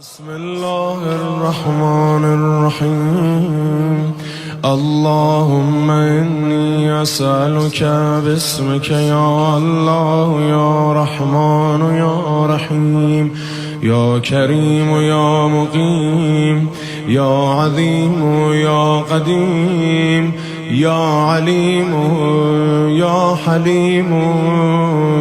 بسم الله الرحمن الرحيم. اللهم إني أسألك باسمك يا الله يا رحمن يا رحيم يا كريم يا مقيم يا عظيم يا قديم يا عليم يا حليم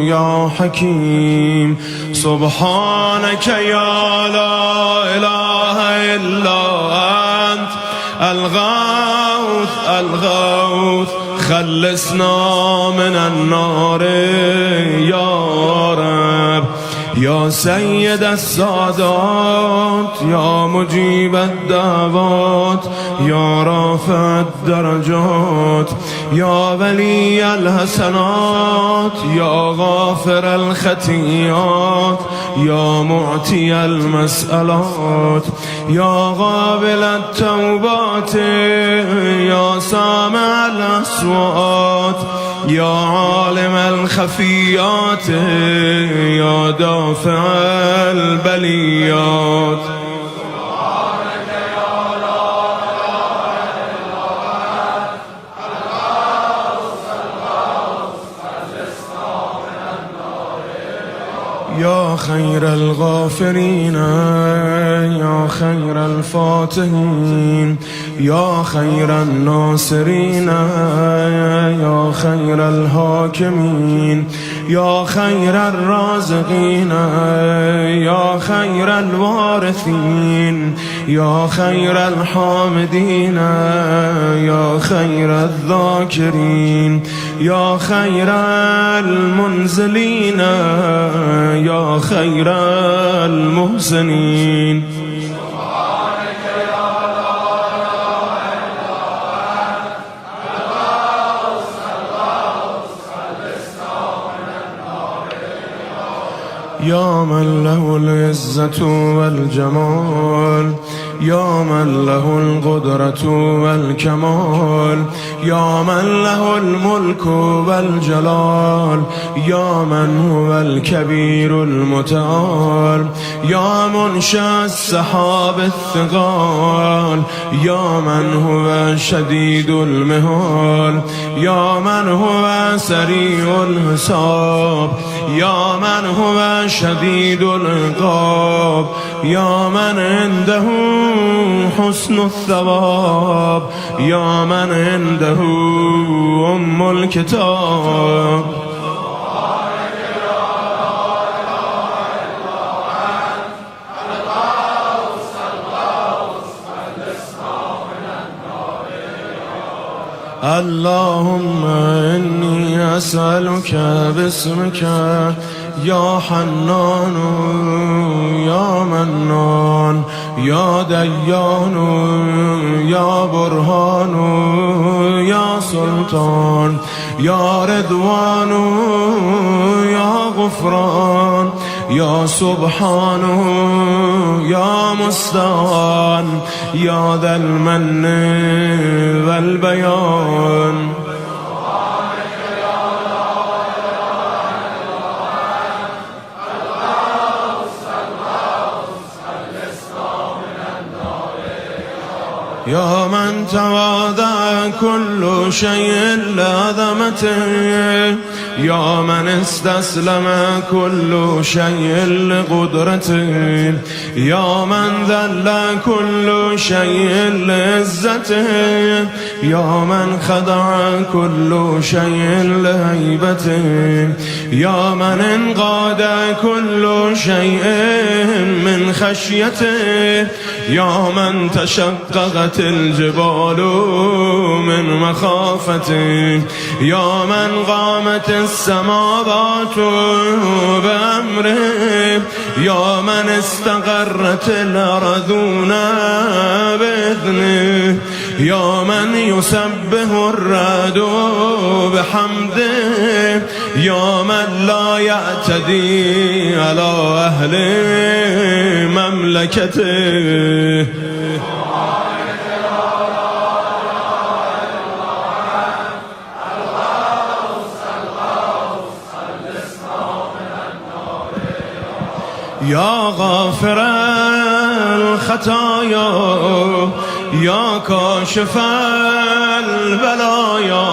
يا حكيم. سبحانك يا لا إله إلا أنت الغوث الغوث خلصنا من النار يا رب. يا سيد السادات يا مجيب الدعوات يا رافع الدرجات يا ولي الحسنات يا غافر الخطيئات يا معطي المسألات يا قابل التوبات يا سامع الأصوات يا عالم الخفيات يا دافع البليات. يا خير الغافرين يا خير الفاتحين يا خير الناصرين يا خير الحاكمين يا خير الرازقين يا خير الوارثين يا خير الحامدين يا خير الذاكرين يا خير المنزلين يا خير المحسنين. يا من له العزة والجمال يا من له القدرة والكمال يا من له الملك والجلال يا من هو الكبير المتعال يا منشأ السحاب الثقال يا من هو شديد المهال يا من هو سريع الحساب يا من هو شديد العقاب يا من عنده حسن الثواب يا من عنده أم الكتاب. اللهم إني أسألك باسمك يا حنان يا منان يا ديان يا برهان يا سلطان يا رضوان يا غفران يا سبحان يا مستعان يا ذا المن والبيان. يا من تواضع كل شيء لعظمته يا من استسلم كل شيء لقدرته يا من ذل كل شيء لعزته يا من خضع كل شيء لهيبته يا من انقاد كل شيء من خشيته يا من تشققت الجبال من مخافته يا من قامت السماوات بأمره يا من استقرت الأرضون بإذنه يا من يسبح الرعد بحمده يا من لا يعتدي على أهل مملكته. يا غافر الخطايا يا كاشف البلايا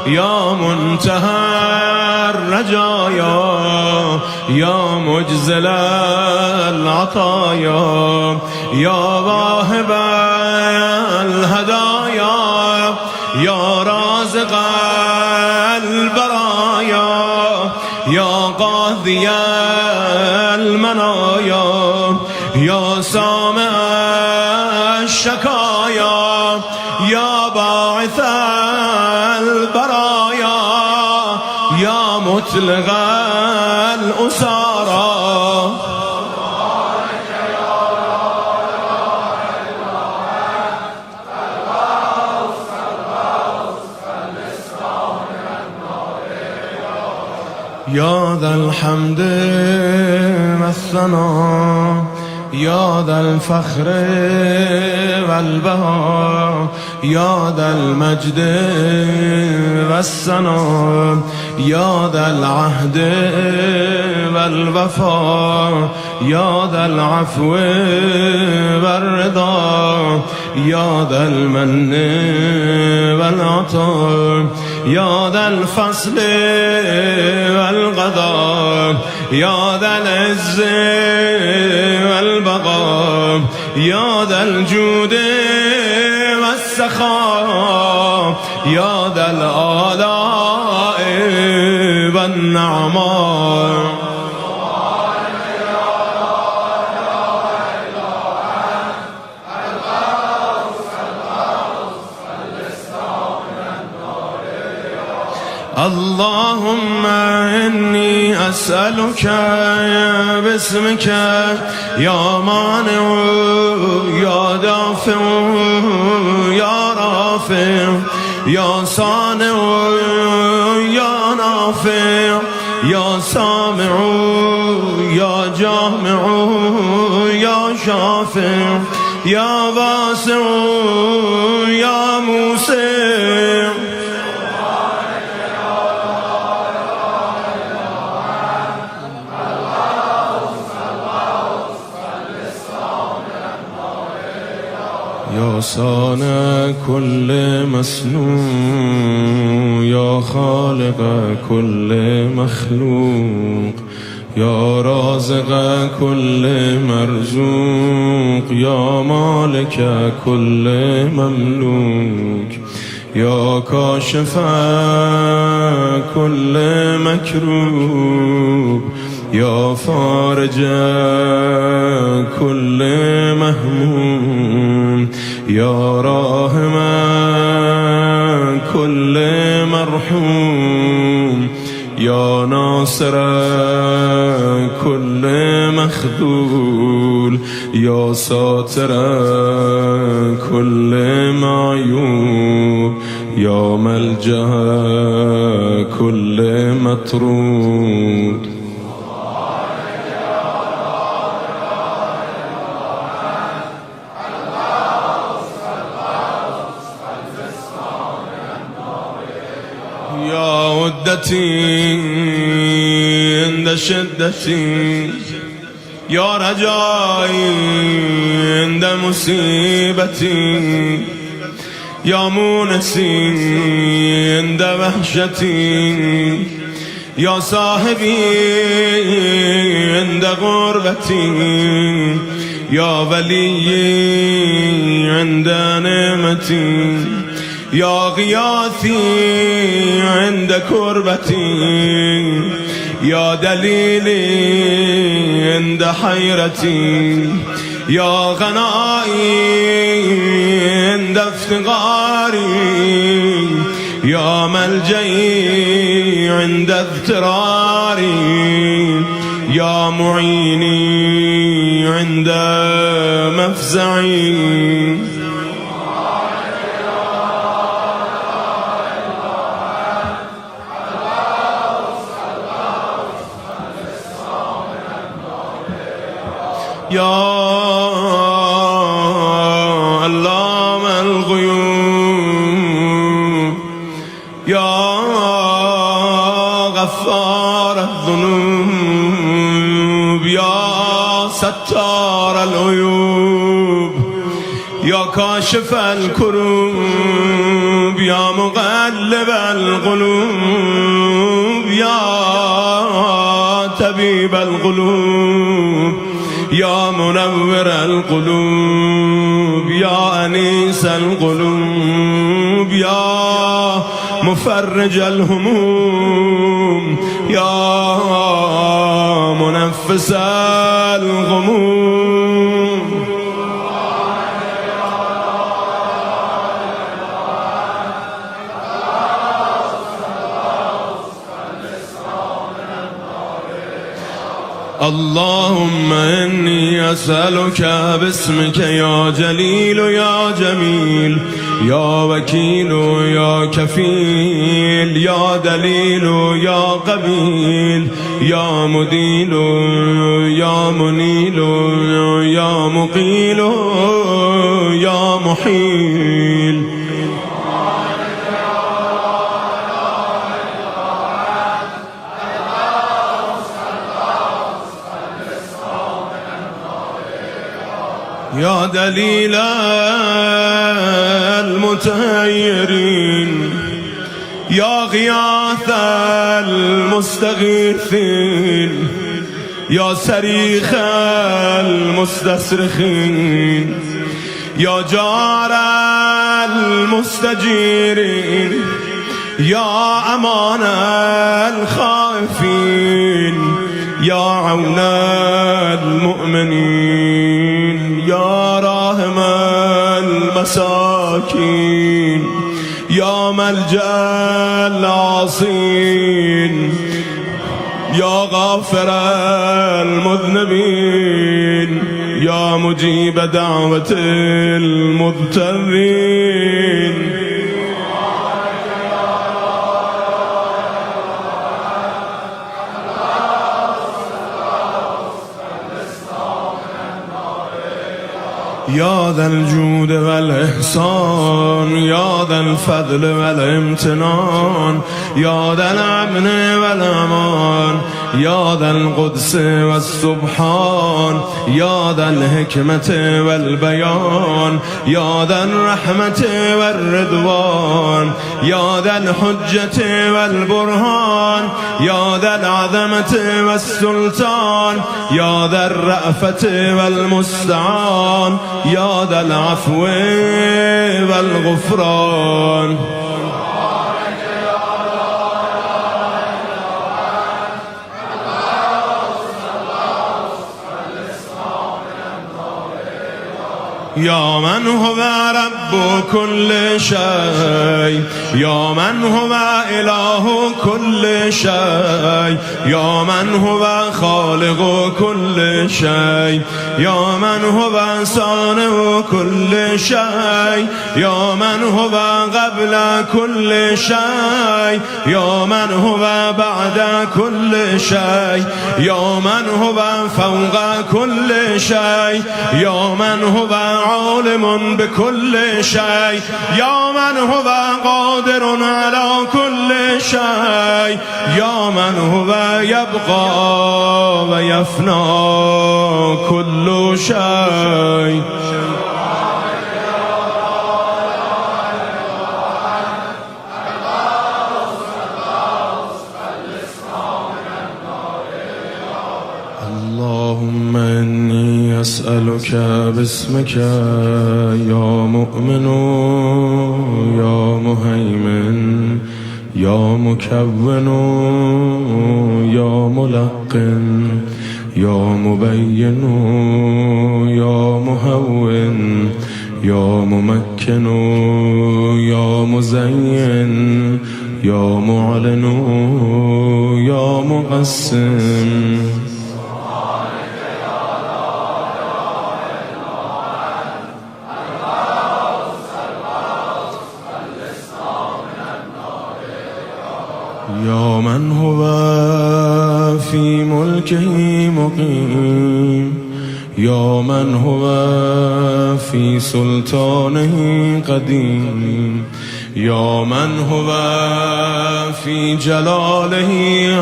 يا منتهى الرجايا يا مجزل العطايا يا واهب الهدايا يا رازق البرايا يا قاضي المنايا يا سامع الشكايا يا باعث البرايا يا مطلق الأسارى يا ذا الحمد والثناء يا ذا الفخر والبهاء يا ذا المجد والثناء يا ذا العهد والوفاء يا ذا العفو والرضا يا ذا المن والعطاء يا ذا الفصل والقضاء يا ذا العز والبقاء يا ذا الجود والسخاء يا ذا الآلاء والنعماء اللهم إني أسألك باسمك يا مانع يا دافع يا رافع يا صانع يا نافع يا سامع يا جامع يا شافع يا واسع يا موسع يا صانع كل مصنوع يا خالق كل مخلوق يا رازق كل مرزوق يا مالك كل مملوك يا كاشف كل مكروب يا فارج كل مهموم يا راحم كل مرحوم يا ناصر كل مخذول يا ساتر كل معيوب يا ملجأ كل مطرود يا ودتي عند شدتي يا رجائي عند مصيبتي يا مونسي عند وحشتي يا صاحبي عند غربتي يا ولي عند نعمتي يا غياثي عند كربتي يا دليلي عند حيرتي يا غنائي عند افتقاري يا ملجئي عند اضطراري يا معيني عند مفزعي يا علام الغيوب يا غفار الذنوب يا ستار ستار العيوب يا كاشف الكروب يا مقلب القلوب يا طبيب القلوب يا منور القلوب يا أنيس القلوب يا مفرج الهموم يا منفس الغموم اللهم إني أسألك باسمك يا جليل يا جميل يا وكيل يا كفيل يا دليل يا قبيل يا مديل يا منيل يا مقيل يا محيل يا دليل المتهيرين يا غياث المستغيثين يا صريخ المستصرخين يا جار المستجيرين يا أمان الخائفين يا عون المؤمنين يا راحم المساكين يا ملجأ العاصين يا غافر المذنبين يا مجيب دعوة المضطرين يا ذا الجود والإحسان يا ذا الفضل والامتنان يا ذا الأمن والأمان يا ذا القدس والسبحان يا ذا الحكمة والبيان يا ذا الرحمة والرضوان يا ذا الحجة والبرهان يا ذا العظمة والسلطان يا ذا الرأفة والمستعان يا ذا العفو والغفران يا من هو رب كل شيء يا من هو إله كل شيء يا من هو خالق كل شيء يا من هو صانع كل شيء يا من هو قبل كل شيء يا من هو بعد كل شيء يا من هو فوق كل شيء يا من هو عالم بكل شيء يا من هو قادر على كل شيء يا من هو يبقى ويفنى كل شيء اللهم إني أسألك باسمك يا مؤمن يا مهيمن يا مكون يا ملقن يا مبين يا مهون يا ممكن يا مزين يا معلن يا مقسم يا من هو في ملكه مقيم يا من هو في سلطانه قديم يا من هو في جلاله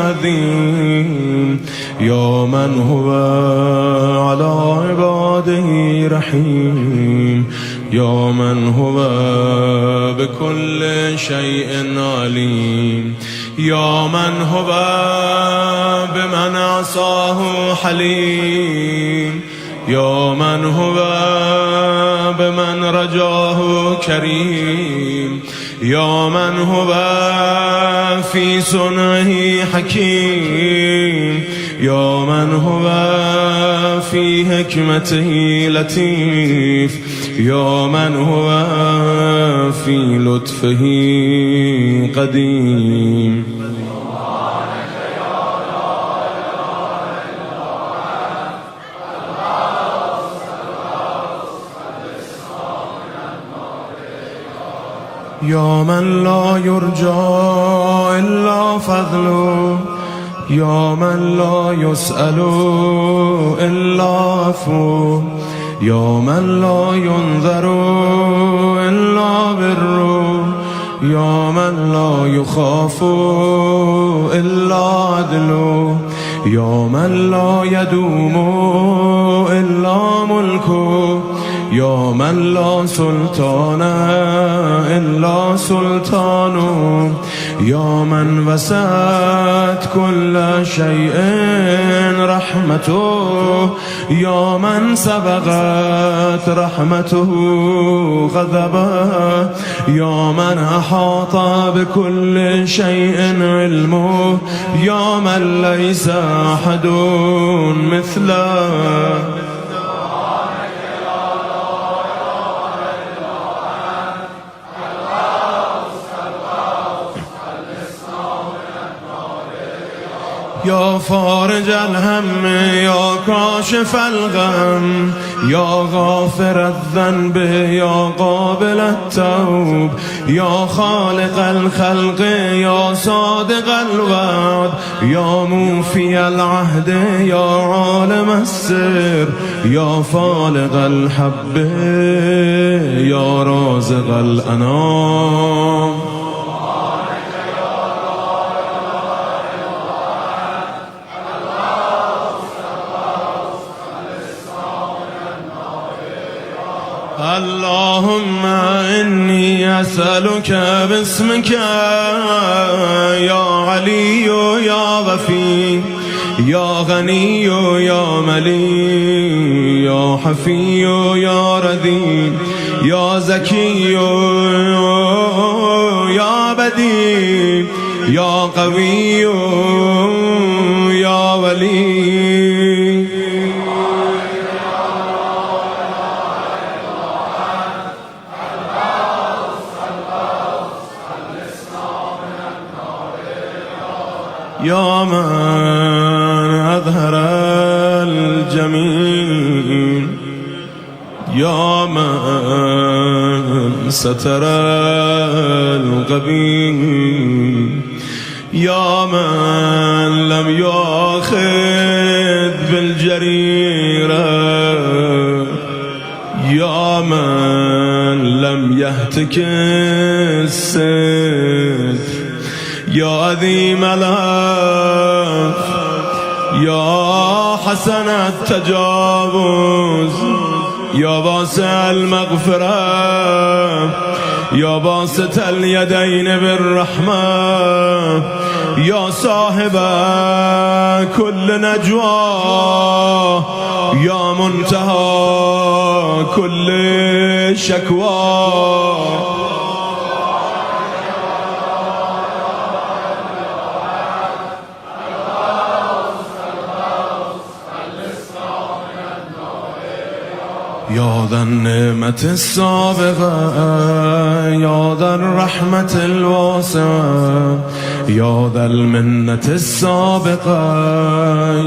عظيم يا من هو على عباده رحيم يا من هو بكل شيء عليم يا من هو بمن عصاه حليم يا من هو بمن رجاه كريم يا من هو في صنعه حكيم يا من هو في حكمته لطيف يا من هو في لطفه قديم يا من لا يرجى إلا فضله يا من لا يسأل إلا عفوه يا من لا ينذر إلا بره يا من لا يخاف إلا عدله يا من لا يدوم إلا ملكه يا من لا سلطان إلا سلطانه يا من وسعت كل شيء رحمته يا من سبقت رحمته غضبه يا من أحاط بكل شيء علمه يا من ليس أحد مثله يا فارج الهم يا كاشف الغم يا غافر الذنب يا قابل التوب يا خالق الخلق يا صادق الوعد يا موفي العهد يا عالم السر يا فالق الحب يا رازق الأنام اللهم إني أسألك باسمك يا علي يا وفي يا غني يا ملي يا حفي يا رذي يا زكي يا بديع يا قوي يا ولي يا من أظهر الجميل يا من ستر القبيح يا من لم يأخذ بالجريرة يا من لم يهتك الستر يا عظيم العفو يا حسن التجاوز يا واسع المغفرة يا باسط اليدين بالرحمة يا صاحب كل نجوى يا منتهى كل شكوى يا ذا النعمة السابقة يا ذا الرحمة الواسعة يا ذا المنة السابقة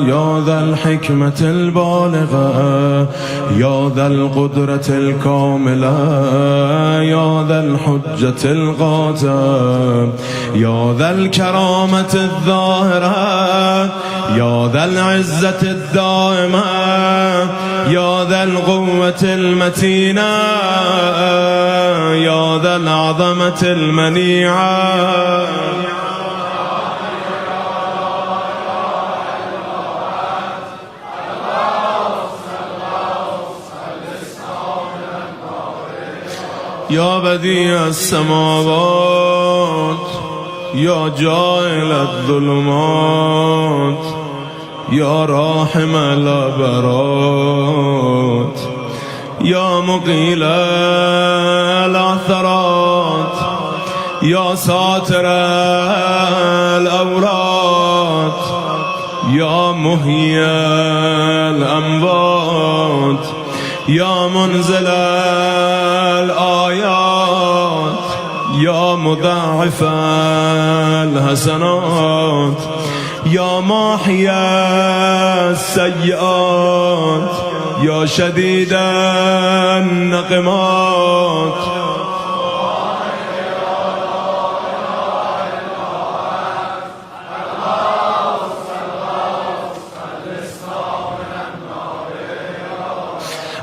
يا ذا الحكمة البالغة يا ذا القدرة الكاملة يا ذا الحجة القاطعة يا ذا الكرامة الظاهرة يا ذا العزة الدائمة يا ذا القوة المتينة يا ذا العظمة المنيعة يا بديع السماوات يا جاعل الظلمات يا راحم العبرات يا مقيل العثرات يا ساتر الأورات يا محيي الأموات يا منزل الآيات يا مضاعف الحسنات يا ماحي السيئات يا شديد النقمات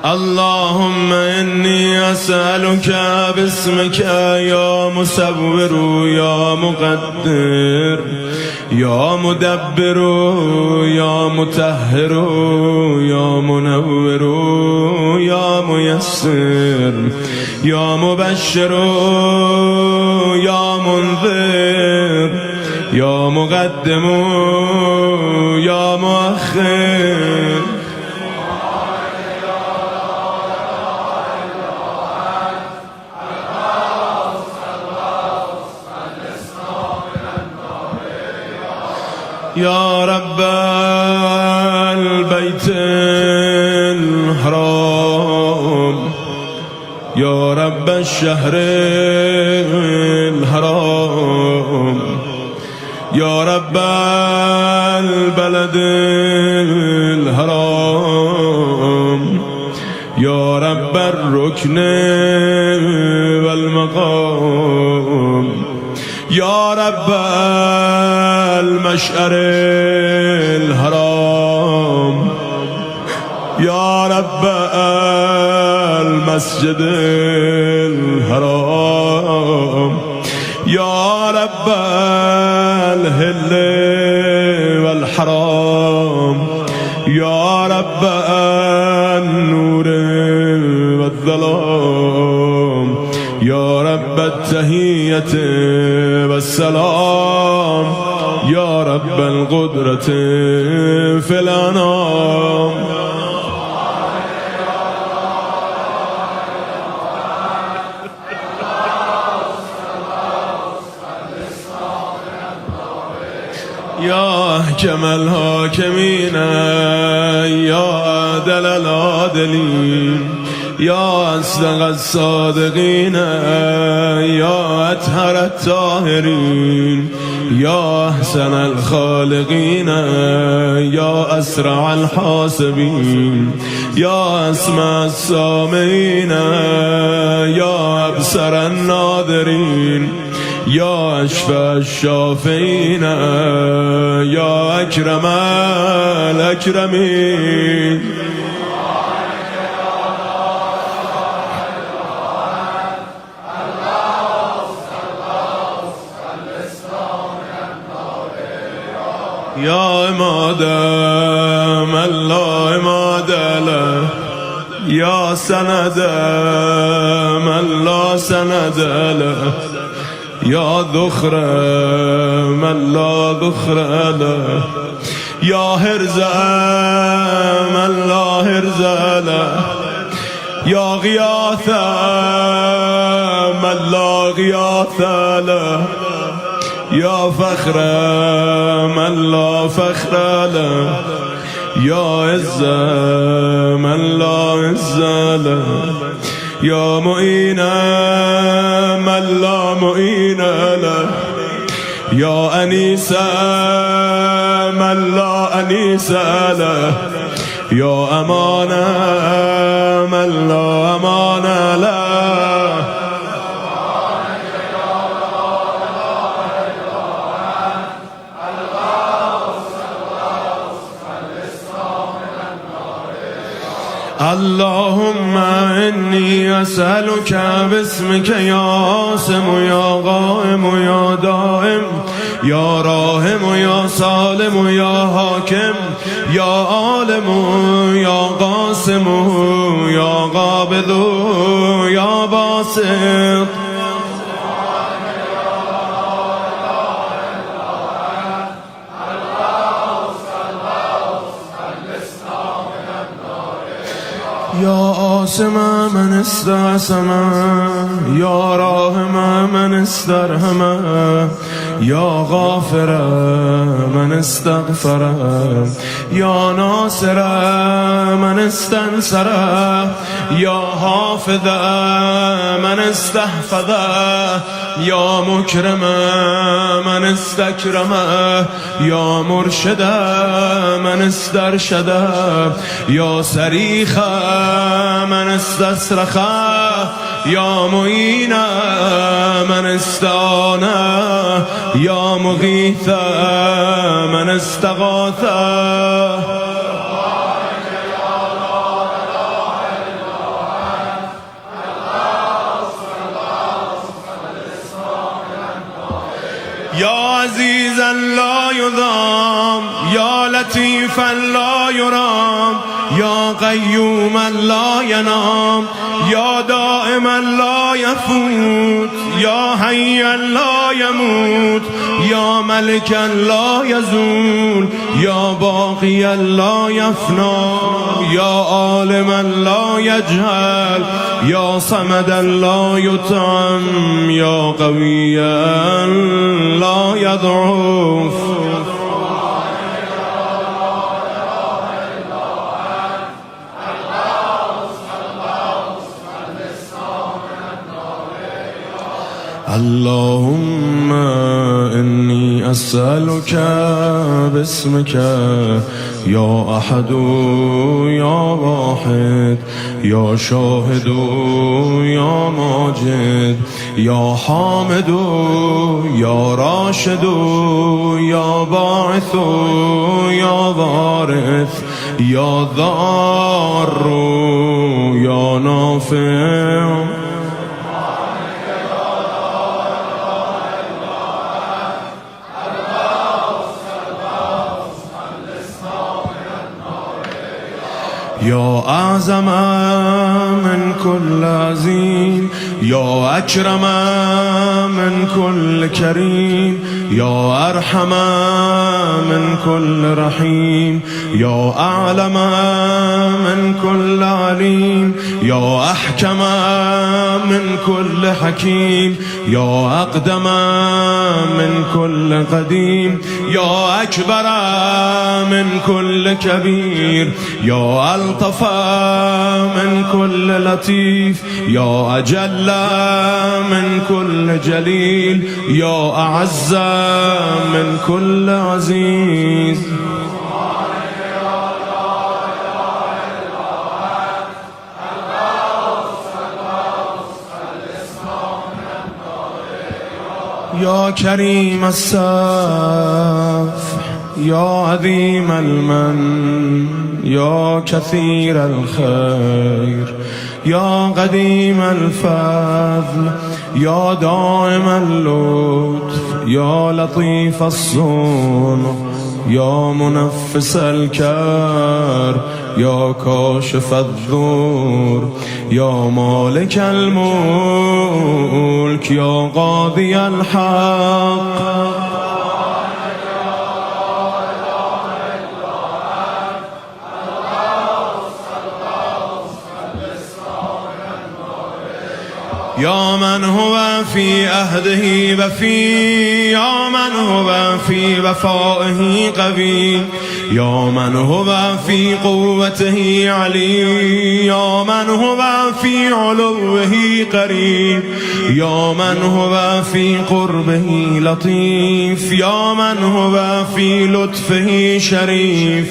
اللهم إني أسألك باسمك يا مصور يا مقدر يا مدبر يا مطهر يا منور يا ميسر يا مبشر يا منذر يا مقدم يا مؤخر يا رب البيت الحرام يا رب الشهر الحرام يا رب البلد الحرام يا رب الركن والمقام يا رب المشعر الحرام يا رب المسجد الحرام يا رب الهل والحرام يا رب النور والظلام يا رب التحية والسلام يا رب القدرة في الأنام يا أحكم الحاكمين يا عادل العادلين يا أصدق الصادقين يا أطهر الطاهرين يا أحسن الخالقين يا أسرع الحاسبين يا أسمع السامعين يا أبصر الناظرين يا أشفى الشافعين يا أكرم الأكرمين يا عماد من لا عماد له يا سند من لا سند له يا ذخر من لا ذخر له يا هرز من لا هرز له يا غياث من لا غياث له يا فخر من لا فخر له يا عز من لا عز له يا معين من لا معين له يا أنيس من لا أنيس له يا أمان من لا أمان له اللهم إني أسألك باسمك يا عاصم يا قائم يا دائم يا راحم يا سالم يا حاكم يا عالم يا قاسم يا قابض يا باسط يا عاصم من استعصم يا راحم من استرحم يا غافر من استغفر يا ناصر من استنصر يا حافظ من استحفظ يا مكرم من استكرم يا مرشد من استرشد يا صريخ من استصرخ يا معين من استعان يا مغيث من استغاث يا عزيزا لا يضام يا لطيفا لا يرام يا قيوما لا ينام يا دائما لا يفوت يا حيا لا يموت يا ملكا لا يزول يا باقيا لا يفنى يا عالما لا يجهل يا صمدا لا يطعم يا قويا لا يضعف اللهم إني أسألك باسمك يا أحد يا واحد يا شاهد يا ماجد يا حامد يا راشد يا باعث يا وارث يا ضار يا نافع يا أعظم من كل عظيم يا أكرم من كل كريم يا أرحم من كل رحيم يا أعلم من كل عليم يا أحكم من كل حكيم يا أقدم من كل قديم يا أكبر من كل كبير يا ألطف من كل لطيف يا أجل من كل جليل يا أعز من كل عزيز يا كريم السف يا عظيم المن يا كثير الخير يا قديم الفضل يا دائم اللطف يا لطيف الصنع يا منفس الكر يا كاشف الضر يا مالك الملك يا قاضي الحق يا من هو في عهده وفي يا من هو في وفائه قوي يا من هو في قوته علي يا من هو في علوه قريب يا من هو في قربه لطيف يا من هو في لطفه شريف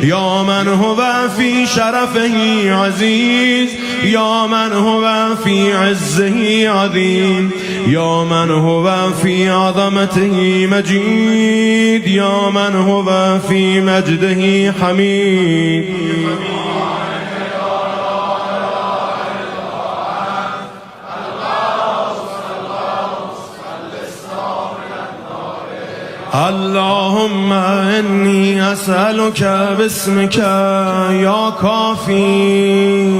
يا من هو في شرفه عزيز يا من هو في عزه عظيم يا من هو في عظمته مجيد يا من هو في مجده حميد اللهم إني أسألك باسمك يا كافي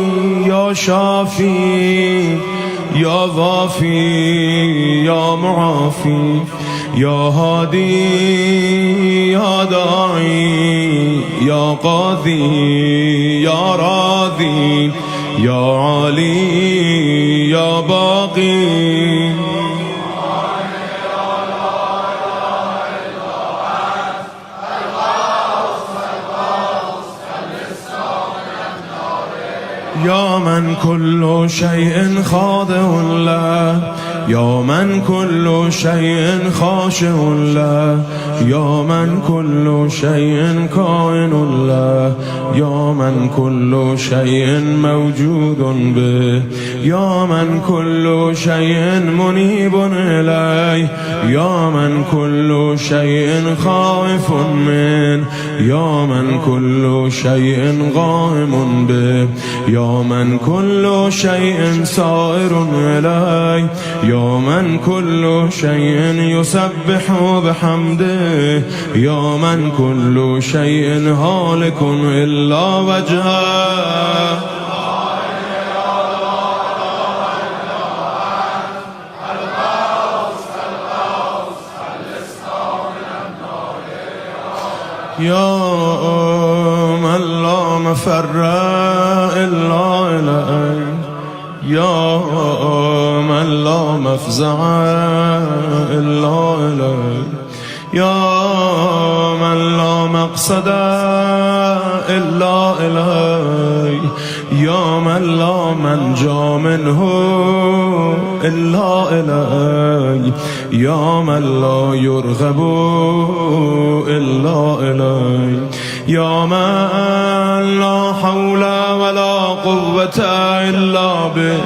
يا شافي يا وافي يا معافي يا هادي يا داعي يا قاضي يا راضي يا عالي يا باقي يا من كل شيء خاضع له يا من كل شيء خاشع له يا من كل شيء كائن له يا من كل شيء موجود به يا من كل شيء منيب إليه يا من كل شيء خائف منه يا من كل شيء غائم به يا من كل شيء سائر إليه يا من كل شيء يسبح بحمده يا من كل شيء هالك إلا وجهه يا من لا مفر إلا إليك يا من لا مفزع إلا إليك يا من لا مقصد إلا إليك يا من لا منجا منه إلا إليك يا من لا يرغب إلا إليك يا من لا حول ولا قوة إلا به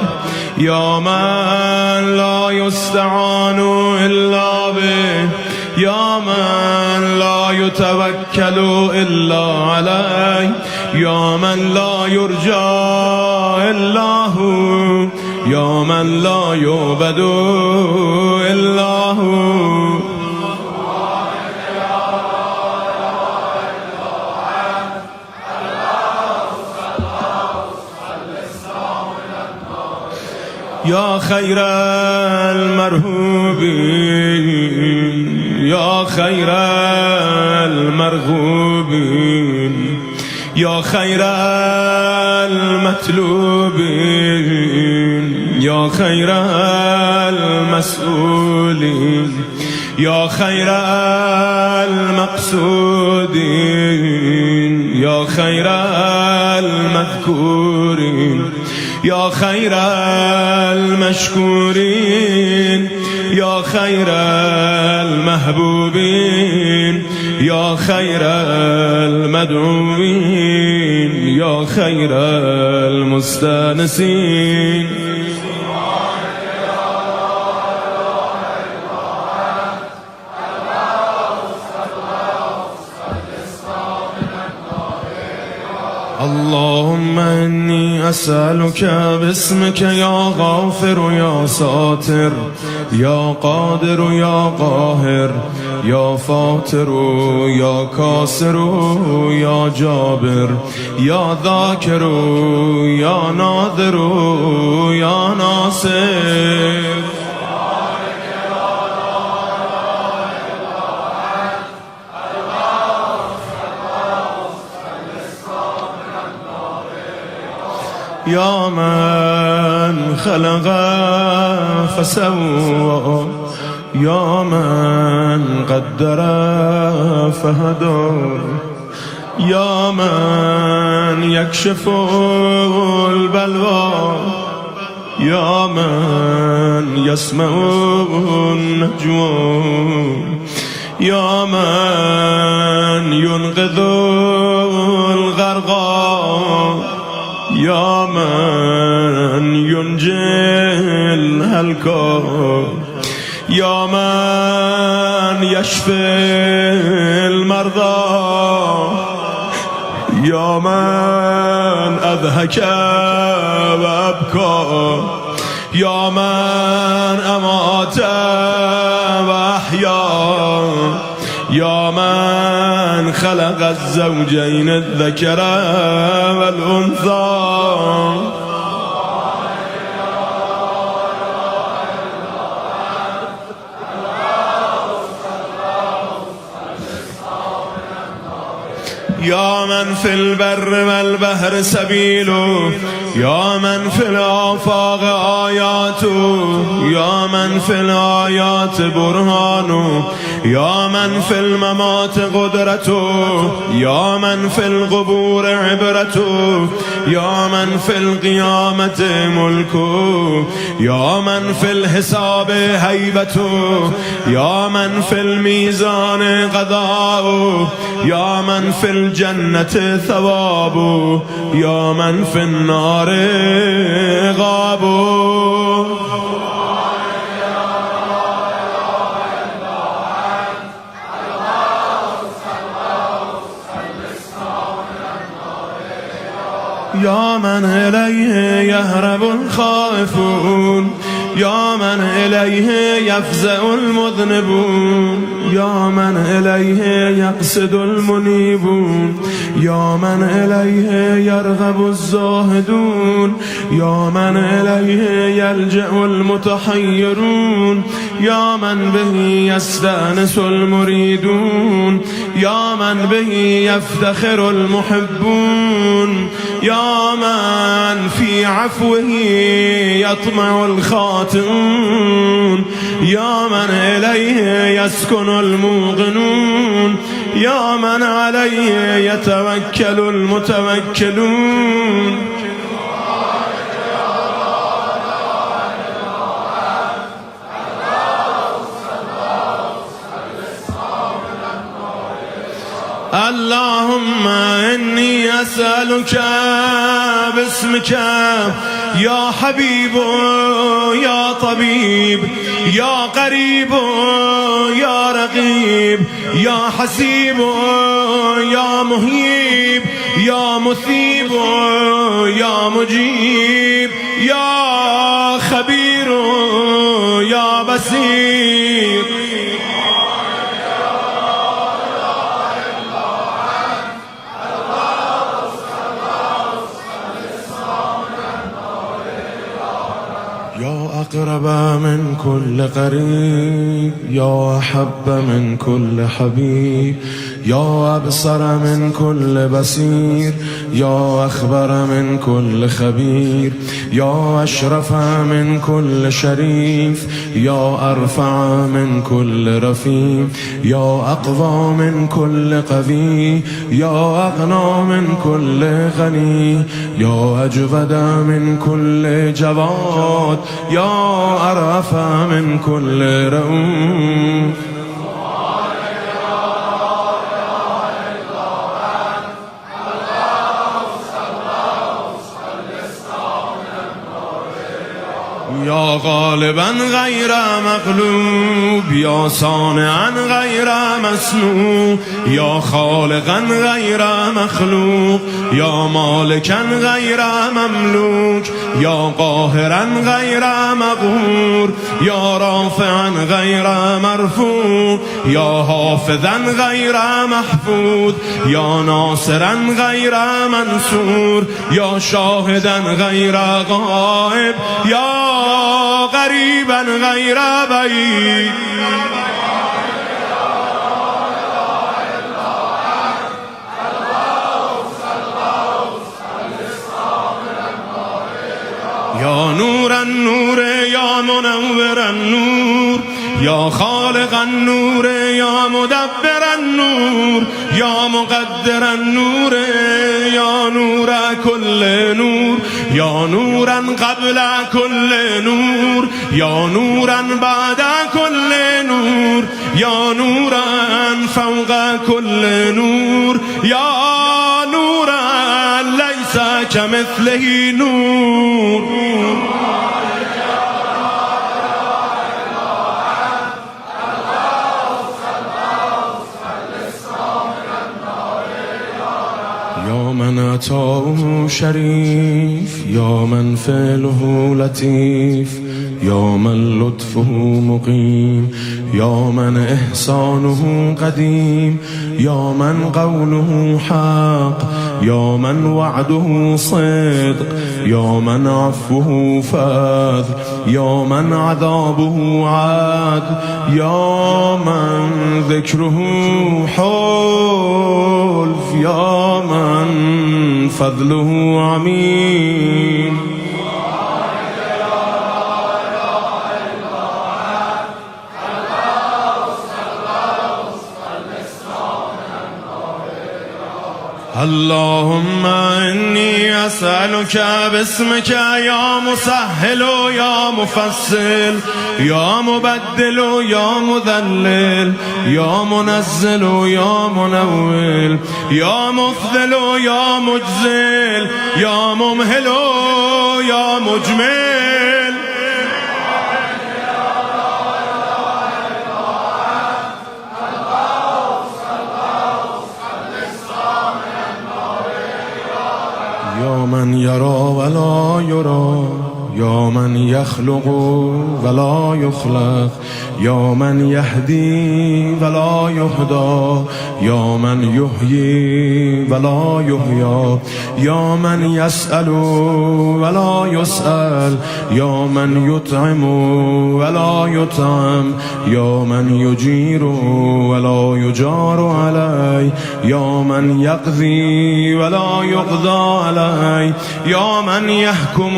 يا من لا يستعان إلا به يا من لا يتوكل إلا عليه يا من لا يرجى إلا هو يا من لا يعبد إلا هو يا خير المرهوبين يا خير المرغوبين يا خير المطلوبين يا خير المسؤولين يا خير المقصودين يا خير المذكورين يا خير المشكورين يا خير المحبوبين يا خير المدعوين يا خير المستانسين اللهم إني أسألك باسمك يا غافر يا ساتر يا قادر يا قاهر يا فاتر يا كاسر يا جابر يا ذاكر يا ناظر يا ناصر يا من خلق فسوى يا من قدر فهدى يا من يكشف البلوى يا من يسمع النجوى يا من ينقذ الغرقى يا من ينجي الهلكى يا من يشفي المرضى يا من أضحك وأبكى يا من أمات وأحيا يا من خلق الزوجين الذكر والأنثى يا من في البر والبحر سبيله يا من في الآفاق آياته يا من في الآيات برهانه يا من في الممات قدرته يا من في القبور عبرته يا من في القيامة ملكه يا من في الحساب هيبته يا من في الميزان قضاؤه يا من في الجنة ثوابه يا من في النار غابه يا من إليه يهرب الخائفون يا من إليه يفزع المذنبون يا من إليه يقصد المنيبون يا من إليه يرغب الزاهدون يا من إليه يلجأ المتحيرون يا من به يستأنس المريدون يا من به يفتخر المحبون يا من في عفوه يطمع الخاطئون يا من إليه يسكن الموقنون يا من عليه يتوكل المتوكلون اللهم إني أسألك باسمك يا حبيب يا طبيب يا قريب يا رقيب يا حسيب يا مهيب يا مثيب يا مجيب يا خبير يا بصير يا أقرب من كل قريب يا أحب من كل حبيب يا أبصر من كل بصير يا أخبر من كل خبير يا أشرف من كل شريف يا أرفع من كل رفيع يا أقوى من كل قوي يا أغنى من كل غني يا أجود من كل جواد يا أرأف من كل رؤوف يا غالبا غير مغلوب يا صانعا غير مصنوع يا خالقا غير مخلوق يا مالكا غير مملوك يا قاهرا غير مقهور يا رافعا غير مرفوع يا حافظا غير محفوظ يا ناصرا غير منصور يا شاهدا غير غائب يا قريبا غير بعيد يا نور النور يا منور النور يا خالق النور يا مدبر النور يا مقدر النور يا نور كل نور يا نورا قبل كل نور يا نورا بعد كل نور يا نورا فوق كل نور يا نورا ليس كمثله نور يا من أتاه شريف يا من فعله لطيف يا من لطفه مقيم يا من إحسانه قديم، يا من قوله حق، يا من وعده صدق، يا من عفوه فاض، يا من عذابه عاد، يا من ذكره حلف، يا من فضله عميم. اللهم إني أسألك باسمك يا مسهل يا مفصل يا مبدل يا مذلل يا منزل يا منول يا مفضل يا مجزل يا ممهل يا مجمل. يا من يرى ولا يرى، يا من يخلق ولا يخلق، يا من يهدي ولا يهدى، يا من يحيي ولا يحيى، يا من يسأل ولا يسأل، يا من يطعم ولا يطعم، يا من يجير ولا يجار عليه، يا من يقضي ولا يقضى عليه، يا من يحكم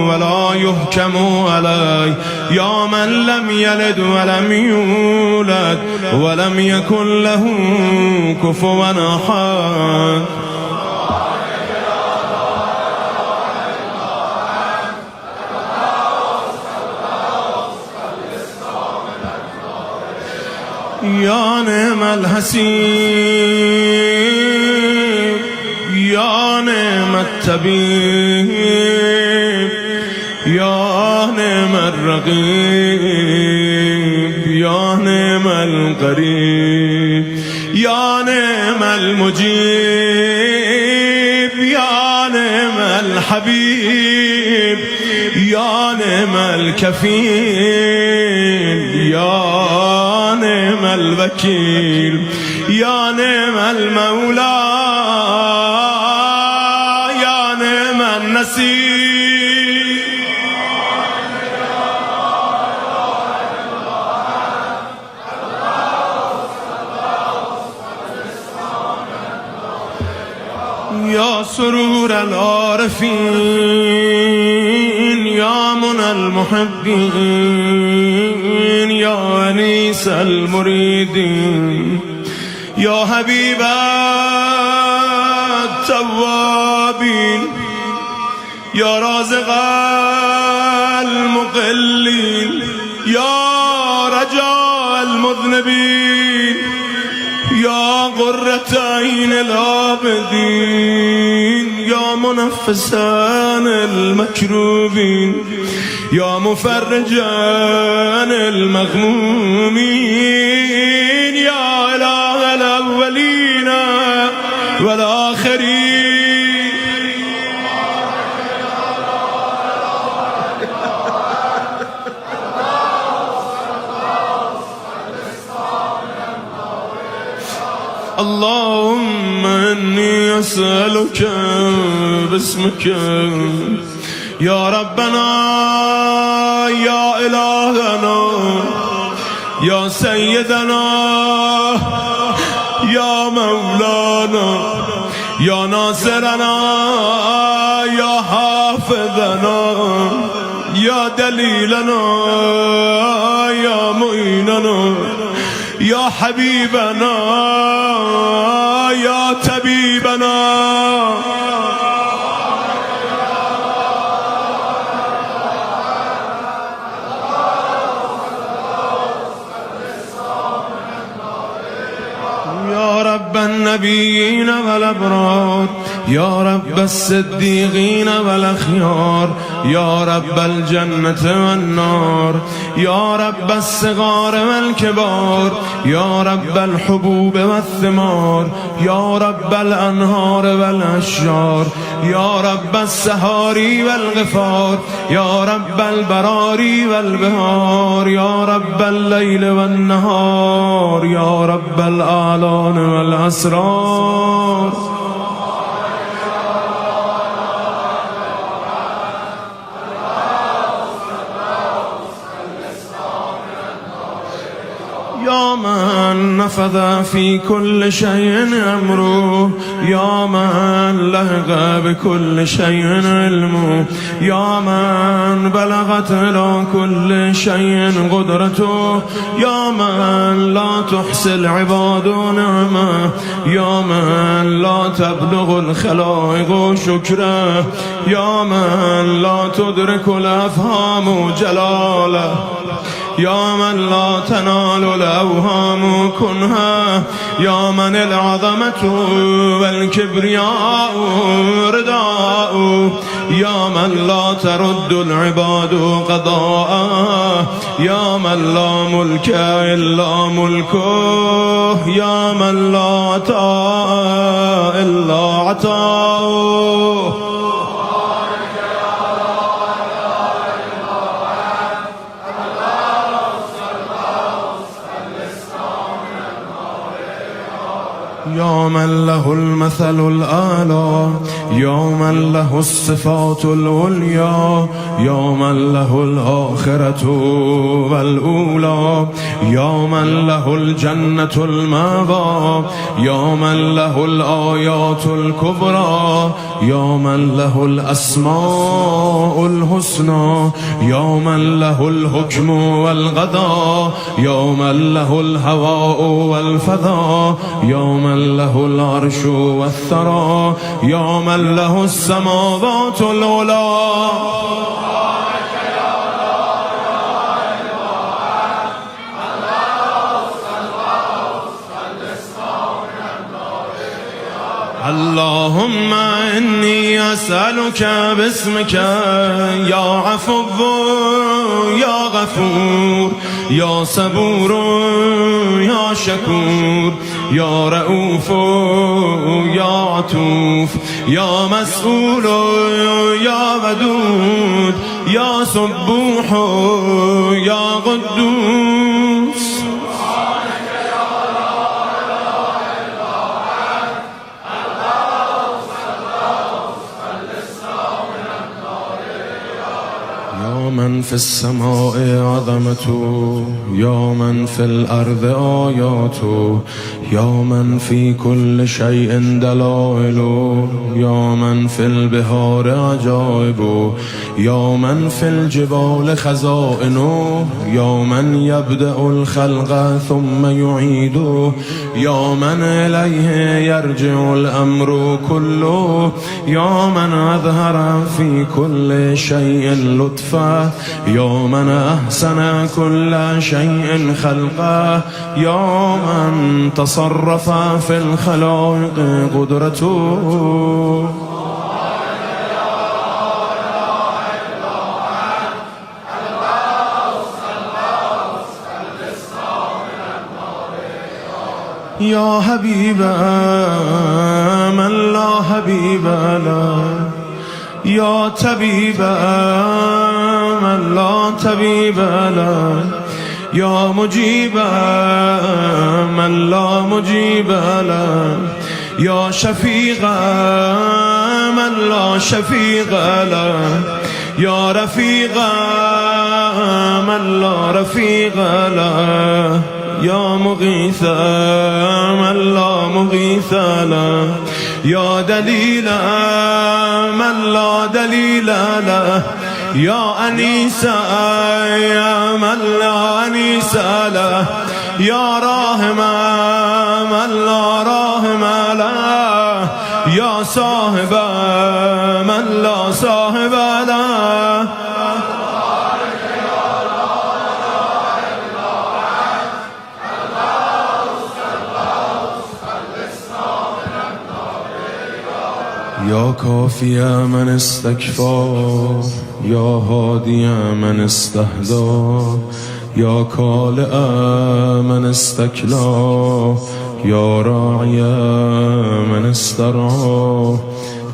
ولا يحكم عليه، يا من لم يلد ولم يولد ولم يكن له كفوا أحد. يا نعم الحسيب، يا نعم الطبيب، يا نعم الرقيب، يا نعم القريب، يا نعم المجيب، يا نعم الحبيب، يا نعم الكفيل، يا نعم الوكيل، يا نعم المولى، يا نعم النصير. يا سرور العارفين، يا منى المحبين، يا أنيس المريدين، يا حبيب التوابين، يا رازق المقلين، يا رجاء المذنبين، يا قرة عين العابدين، يا منفسان المكروبين، يا مفرجان المغمومين، يا إله الأولين والآخرين. اللهم إني أسألك باسمك يا ربنا يا إلهنا يا سيدنا يا مولانا يا ناصرنا يا حافظنا يا دليلنا يا معيننا يا حبيبنا يا طبيبنا. يا رب النبيين والأبرار، يا رب الصديقين والأخيار، يا رب الجنة والنار، يا رب الصغار والكبار، يا رب الحبوب والثمار، يا رب الأنهار والأشجار، يا رب السهار والغفار، يا رب البرار والبهار، يا رب الليل والنهار، يا رب الآلان والأسرار. يا من نفذ في كل شيء أمره، يا من لهق بكل شيء علمه، يا من بلغت إلى كل شيء قدرته، يا من لا تحصي العباد نعمه، يا من لا تبلغ الخلائق شكره، يا من لا تدرك الأفهام جلاله، يا من لا تنال الأوهام كنها، يا من العظمة والكبرياء رداء، يا من لا ترد العباد قضاء، يا من لا ملك إلا ملكه، يا من لا عطاء إلا عطاؤه. يا من له المثل الأعلى، يا من له الصفات العليا، يا من له الآخرة والأولى، يا من له الجنة المأوى، يا من له الآيات الكبرى، يا من له الأسماء الحسنى، يا من له الحكم والقضاء، يا من له الهواء والفضاء، يا من له العرش والثرى، يا من له السماوات العلى. اللهم إني أسألك باسمك يا عفو يا غفور يا صبور يا شكور يا رؤوف يا عطوف يا مسؤول يا ودود يا سبوح يا قدوس. يا من في السماء عظمته، يا من في الأرض آياته، يا من في كل شيء دلائله، يا من في البحار عجائبه، يا من في الجبال خزائنه، يا من يبدأ الخلق ثم يعيده، يا من إليه يرجع الأمر كله، يا من أظهر في كل شيء لطفه، يا من أحسن كل شيء خلقه، يا من تصرف في الخلائق قدرته. يا حبيب من لا حبيب له، يا طبيب من لا طبيب له، يا مجيب من لا مجيب له، يا شفيق من لا شفيق له، يا رفيق من لا رفيق له، يا مغيث من لا مغيث له، يا دليل من لا دليل له، يا أنيس من لا أنيس له، يا راهم من لا راهم له، يا صاحب من لا صاحب له. يا كافي من استكفى يا هادي من استهدى يا كالئ من استكلى يا راعي من استرعى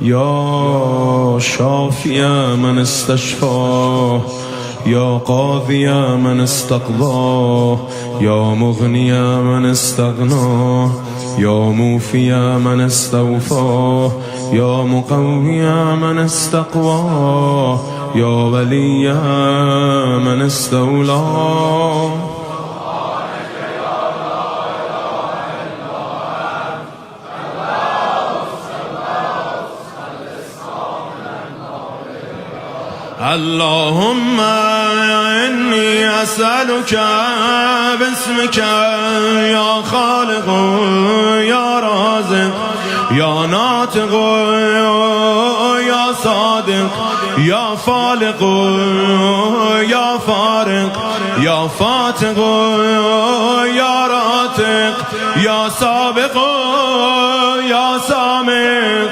يا شافي من استشفى يا قاضي من استقضى يا مغني من استغنى يا موفي من استوفى يا مقوي من استقوى يا ولي من استولى اللهم إني أسألك باسمك يا خالق يا رازق يا ناطق يا صادق يا فالق يا فارق يا فاتق يا راتق يا سابق يا سامق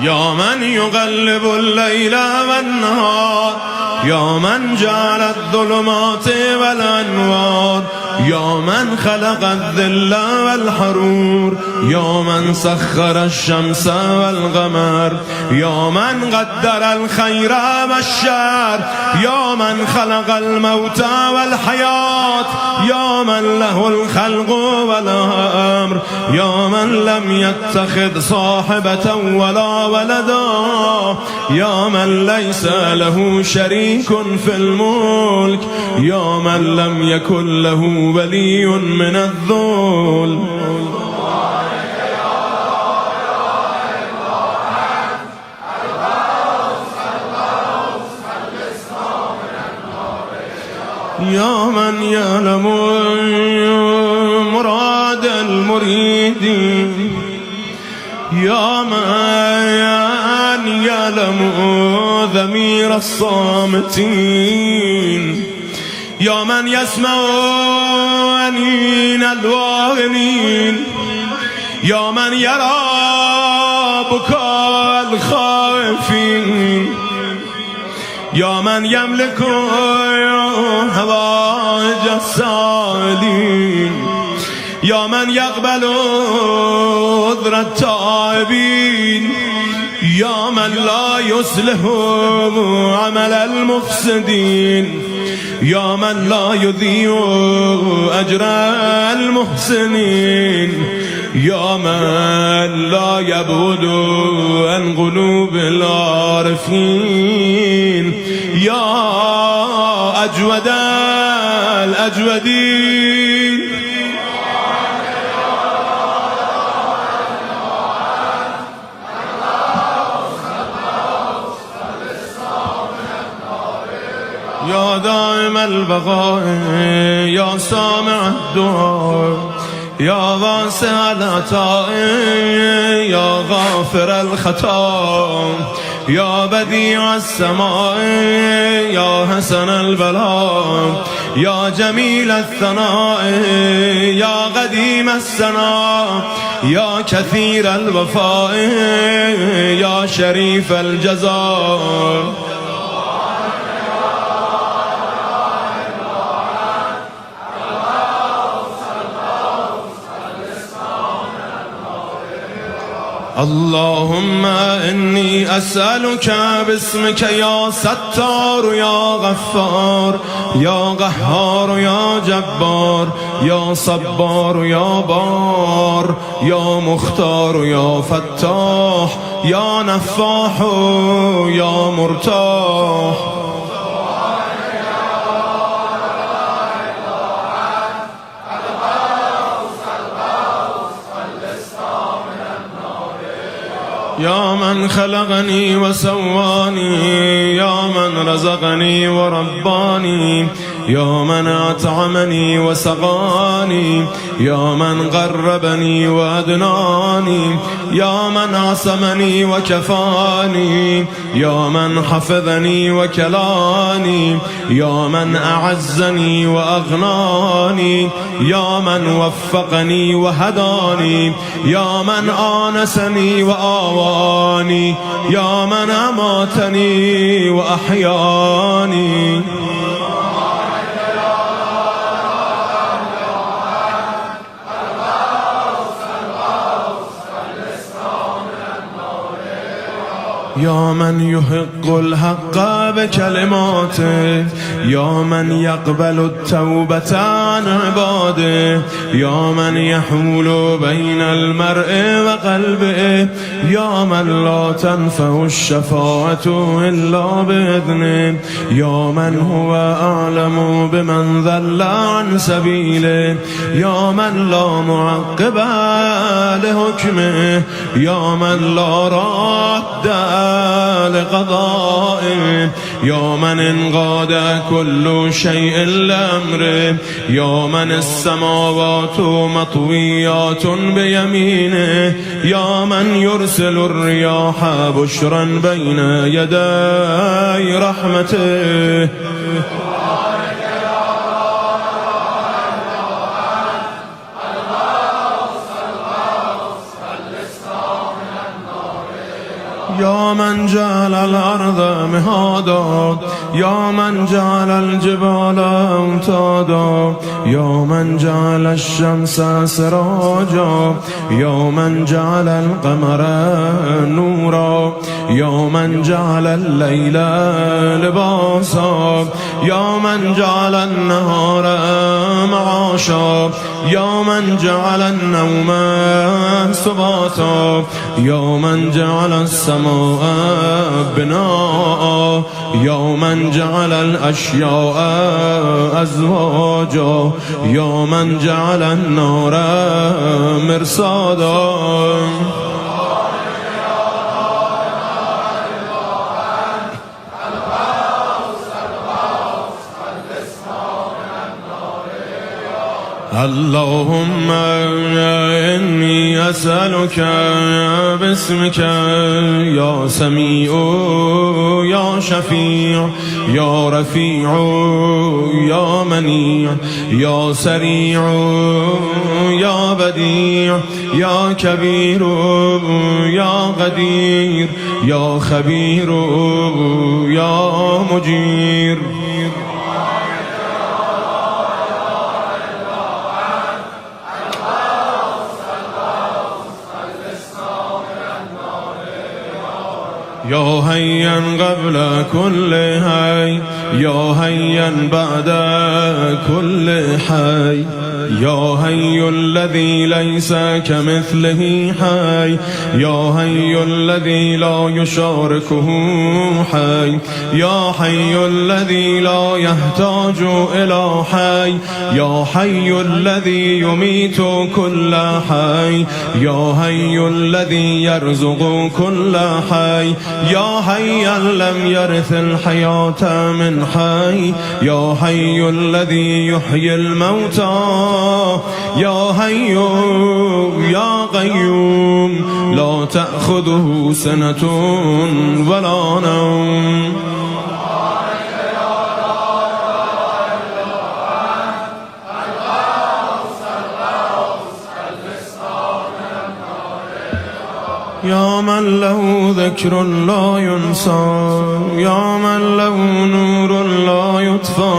يا من يقلب الليل والنهار يا من جعل الظلمات والأنوار يا من خلق الذل والحرور يا من سخر الشمس والقمر يا من قدر الخير والشر يا من خلق الموت والحياة يا من له الخلق والأمر يا من لم يتخذ صاحبة ولا ولدا يا من ليس له شريك في الملك يا من لم يكن له ولي من الذل يا من يعلم مراد المريد يا من يعلم ضمير الصامتين يا من يسمع أنين الواغنين يا من يرى بكاء الخائفين يا من يملك هوائج السائلين يا من يقبل عذر التائبين يا من لا يصلح عمل المفسدين يا من لا يضيع أجر المحسنين يا من لا يبعد عن قلوب العارفين يا أجود الأجودين يا دائم البقاء يا سامع الدعاء يا واسع العطاء يا غافر الخطا يا بديع السماء يا حسن البلاء يا جميل الثناء يا قديم السناء يا كثير الوفاء يا شريف الجزاء اللهم إني أسألك باسمك يا ستار يا غفار يا قهار يا جبار يا صبار يا بار يا مختار يا فتاح يا نفاح يا مرتاح يا من خلقني وسواني يا من رزقني ورباني يا من أطعمني وسقاني، يا من قربني وأدناني، يا من عصمني وكفاني، يا من حفظني وكلاني، يا من أعزني وأغناني، يا من وفقني وهداني، يا من آنسني وآواني، يا من أماتني وأحياني. يا من يحق الحق بكلماته، يا من يقبل التوبة عن عباده، يا من يحول بين المرء وقلبه، يا من لا تنفع الشفاعة إلا بإذنه، يا من هو أعلم بمن ضل عن سبيله، يا من لا معقب لحكمه، يا من لا راد لقضائه، يا من انقاد كل شيء لأمره، يا من السماوات مطويات بيمينه، يا من يرسل الرياح بشرا بين يدي رحمته. يا من جعل الأرض مهادا، يا من جعل الجبال أوتادا، يا من جعل الشمس سراجا، يا من جعل القمر نورا، يا من جعل الليل لباسا، يا من جعل النهار معاشا، يا من جعل النوم سباتا، يا من جعل السماء بناء، يا من جعل الأشياء أزواجا، يا من جعل النار مرصادا. اللهم إني أسألك باسمك يا سميع يا شفيع يا رفيع يا منيع يا سريع يا بديع يا كبير يا قدير يا خبير يا مجير. يا هيا قبل كل حي، يا هيا بعد كل حي، يا هي الذي ليس كمثله حي، يا هي الذي لا يشاركه حي، يا حي الذي لا يحتاج إلى حي، يا حي الذي يميت كل حي، يا حي الذي يرزق كل حي، يا حيا لم يرث الحياة من حي، يا حي الذي يحيي الموتى، يا حي يا قيوم لا تأخذه سنة ولا نوم. يا من له ذكر لا ينسى، يا من له نور لا يطفى،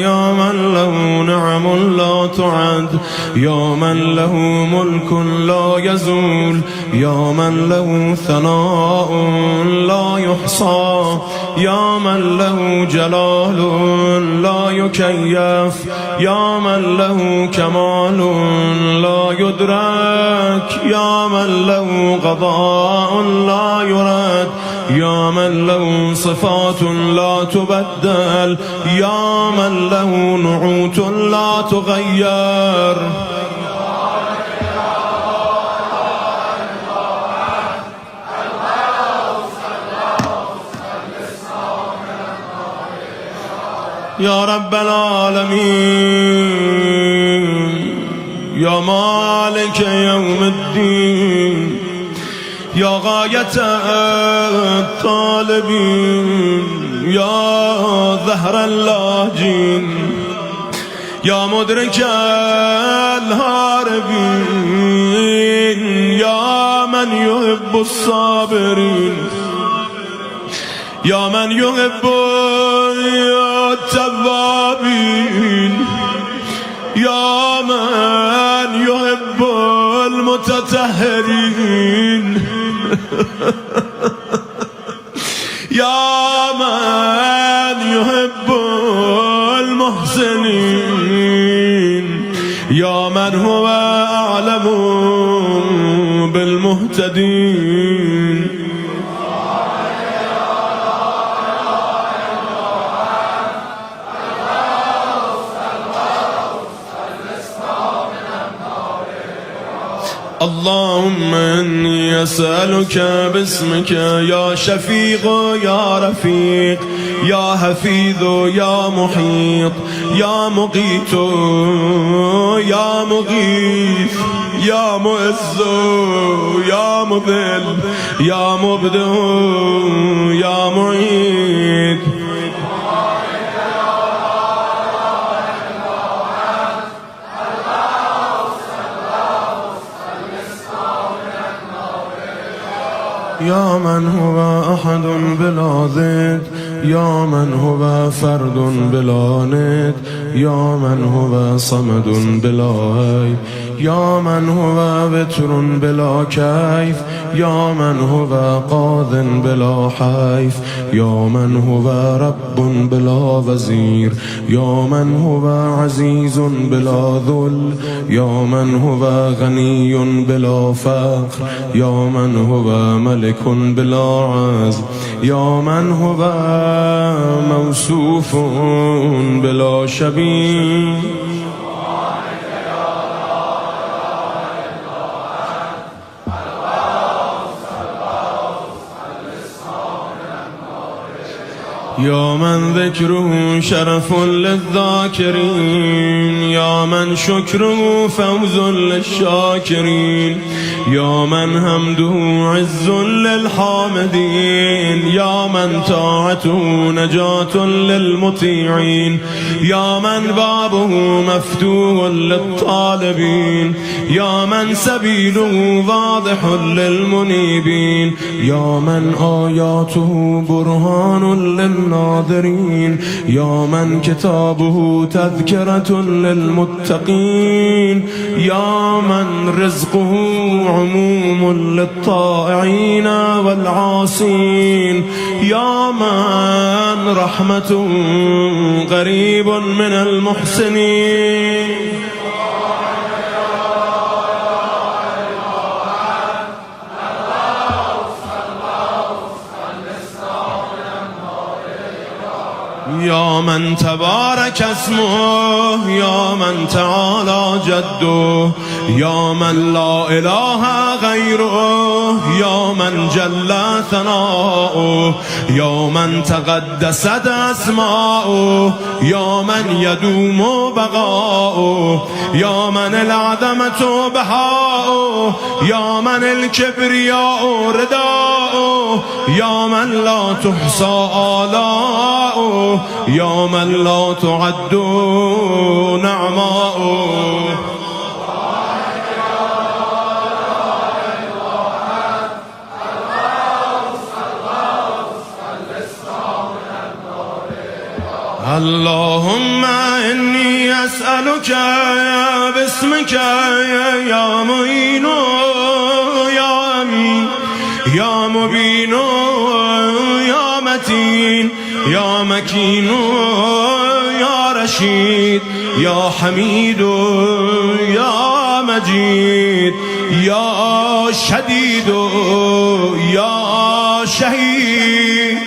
يا من له نعم لا تعد، يا من له ملك لا يزول، يا من له ثناء لا يحصى، يا من له جلال لا يكيف، يا من له كمال لا يدرك، يا من له قضاء لا يرد، يا من له صفات لا تبدل، يا من له نعوت لا تغير. يا رب العالمين يا مالك يوم الدين يا غاية الطالبين يا ظهر اللاجين يا مدرك الهاربين يا من يحب الصابرين يا من يحب التوابين يا من يحب المتطهرين يا من يحب المحسنين يا من هو أعلم بالمهتدين اللهم إني أسألك باسمك يا شفيق يا رفيق يا حفيظ يا محيط يا مقيت يا مغيث يا معز يا مذل يا مبدع يا معيد يا من هو أحد بلا ضد يا من هو فرد بلا ند يا من هو صمد بلا عيب يا من هو وتر بلا كيف يا من هو قاض بلا حيف يا من هو رب بلا وزير يا من هو عزيز بلا ذل يا من هو غني بلا فقر يا من هو ملك بلا عزل يا من هو موصوف بلا شبيه يا من ذكره شرف للذاكرين يا من شكره فوز للشاكرين يا من حمده عز للحامدين يا من طاعته نجاة للمطيعين يا من بابه مفتوح للطالبين يا من سبيله واضح للمنيبين يا من آياته برهان للناظرين يا من كتابه تذكرة للمتقين يا من رزقه عموم للطائعين والعاصين يا من رحمته قريب من المحسنين يا من تبارك اسمه يا من تعالى جده يا من لا إله غيره يا من جل ثناؤه يا من تقدست أسماؤه يا من يدوم بقاؤه يا من العظمة بهاؤه يا من الكبرياء رداؤه يا من لا تحصى آلاؤه يا من لا تعد نعماؤه اللهم إني أسألك باسمك يا معين يا أمين يا مبين يا متين يا مكين يا رشيد يا حميد يا مجيد يا شديد يا شهيد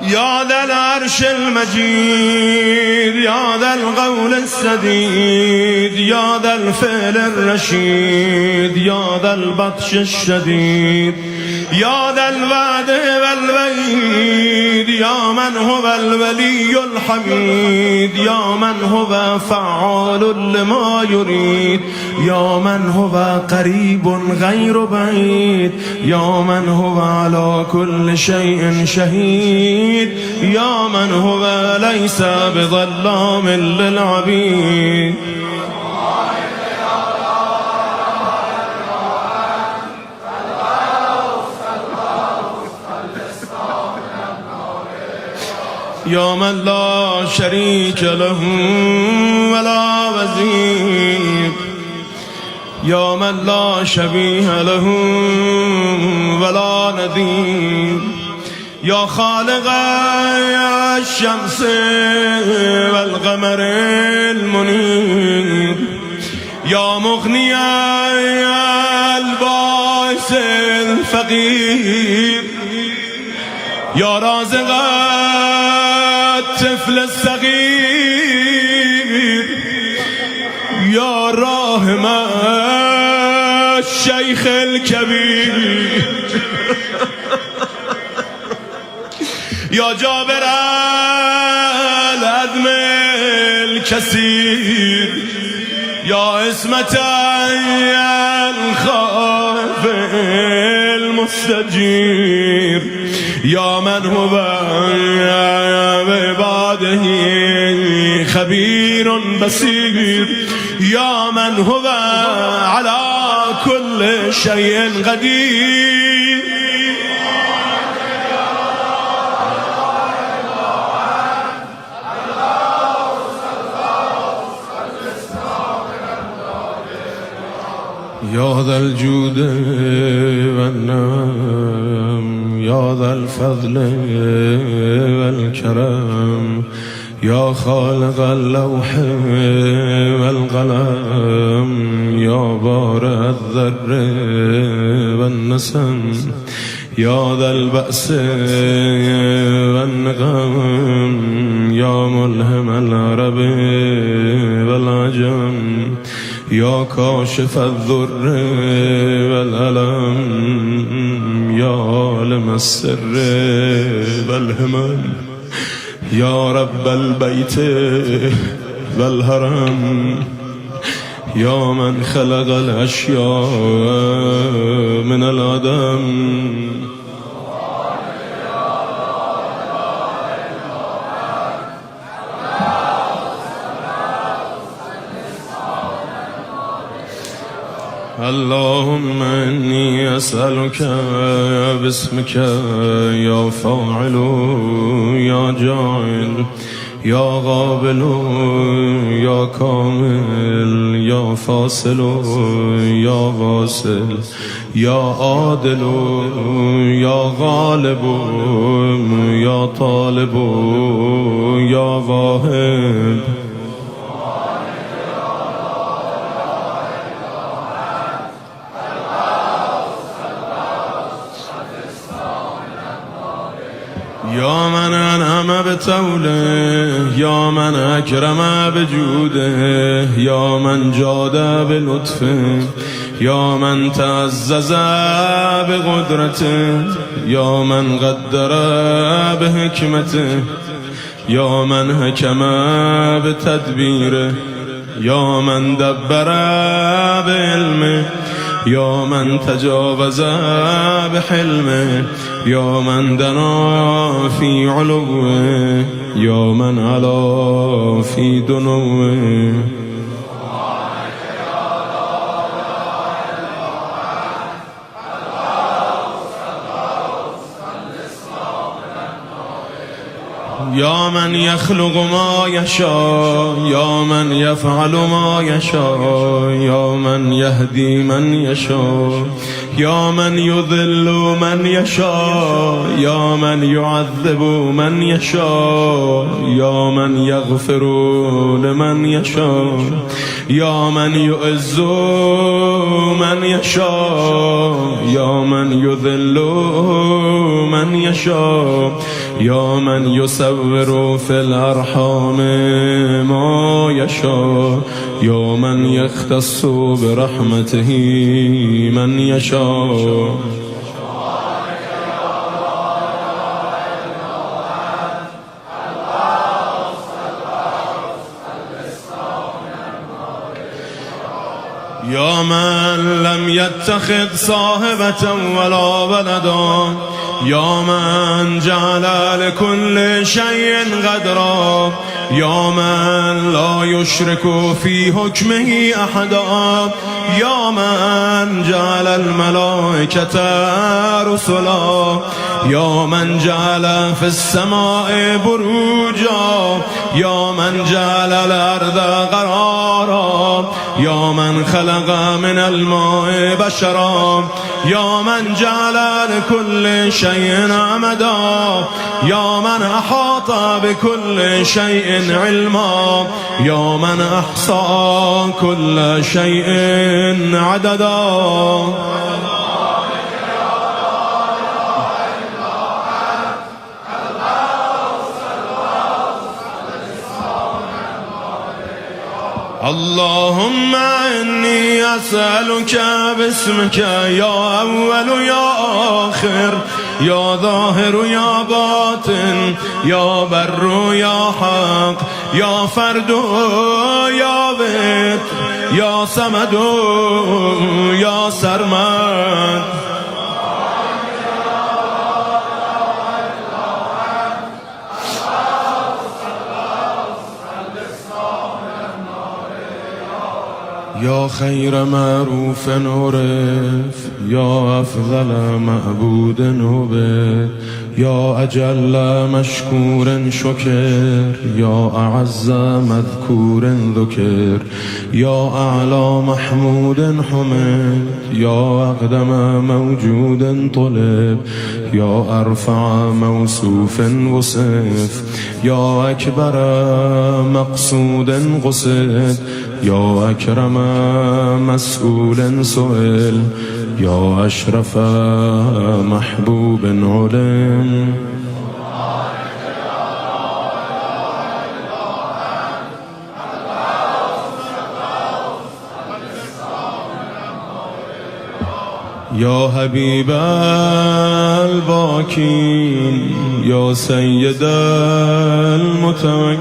يا ذا العرش المجيد يا ذا القول السديد يا ذا الفعل الرشيد يا ذا البطش الشديد يا ذا الوعد والوعيد يا من هو الولي الحميد يا من هو فعال لما يريد يا من هو قريب غير بعيد يا من هو على كل شيء شهيد يا من هو ليس بظلام للعبيد يا من لا شريك له ولا وزير يا من لا شبيه له ولا نذير يا خالق الشمس والقمر المنير يا مغني البائس الفقير يا رازق الطفل الصغير يا راحم الشيخ الكبير يا جابر العدم الكثير يا اسمة الخائف المستجير يا من هو بعباده خبير بصير يا من هو على كل شيء قدير يا ذا الجود والنعم يا ذا الفضل والكرم يا خالق اللوح والقلم يا بارئ الذر والنسم يا ذا البأس والنقم يا ملهم العرب والعجم يا كاشف الضر والألم يا عالم السر والهمم يا رب البيت والهرم يا من خلق الأشياء من العدم اللهم إني أسألك باسمك يا فاعل يا جاعل يا غابل يا كامل يا فاصل يا واصل يا عادل يا غالب يا طالب يا واهب يا من أنعم بتوله يا من أكرم بجوده يا من جاد بلطفه يا من تعزز بقدرته يا من قدر بحكمته يا من حكم بتدبيره يا من دبر بعلمه يا من تجاوز بحلمه يا من دنا في علوه يا من علا في دنوه يا من يخلق ما يشاء يا من يفعل ما يشاء يا من يهدي من يشاء يا من يذل من يشاء يا من يعذب من يشاء يا من يغفر لمن يشاء يا من يعز من يشاء يا من يذل من من يشاء يا من يصور في الأرحام ما يشاء يا من يختص برحمته من يشاء يا من لم يتخذ صاحبة ولا ولدا يا من جعل لكل شيء قدرا يا من لا يشرك في حكمه أحدا يا من جعل الملائكة رسلا يا من جعل في السماء بروجا يا من جعل الأرض قرارا يا من خلق من الماء بشرا يا من جعل لكل شيء أمدا يا من أحاط بكل شيء علما يا من أحصى كل شيء عددا اللهم إني أسألك باسمك يا أول يا آخر يا ظاهر يا باطن يا بر يا حق يا فرد يا وتر يا صمد يا سرمد يا خير معروف عرف يا أفضل معبود عبد يا أجل مشكور شكر يا أعز مذكور ذكر يا أعلى محمود حمد يا أقدم موجود طلب يا أرفع موصوف وصف يا أكبر مقصود قصد يا أكرم مسؤول سئل يا أشرف محبوب علم يا حبيب الباكين يا سيد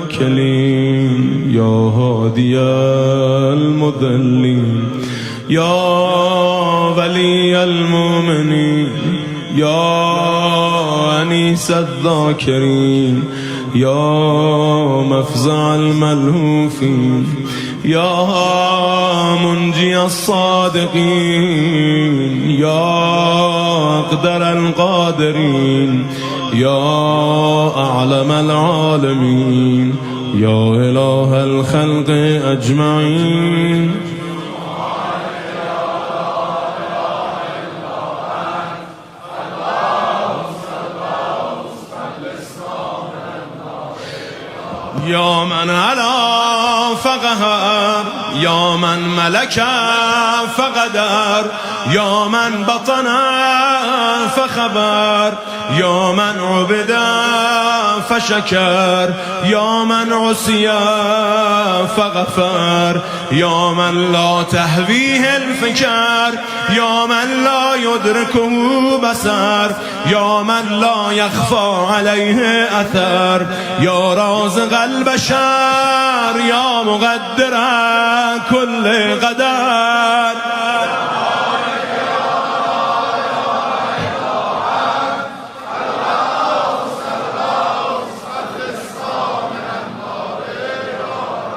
المتوكلين يا هادي المضلين يا ولي المؤمنين يا أنيس الذاكرين يا مفزع الملهوفين يا منجي الصادقين يا أقدر القادرين يا أعلم العالمين يا إله الخلق أجمعين يا من علا فقهر يا من ملك فقدر يا من بطن فخبر يا من عبد فشكر يا من عصي فغفر يا من لا تهويه الفكر يا من لا يدركه بصر يا من لا يخفى عليه أثر يا رازق البشر يا مقدر كل قدر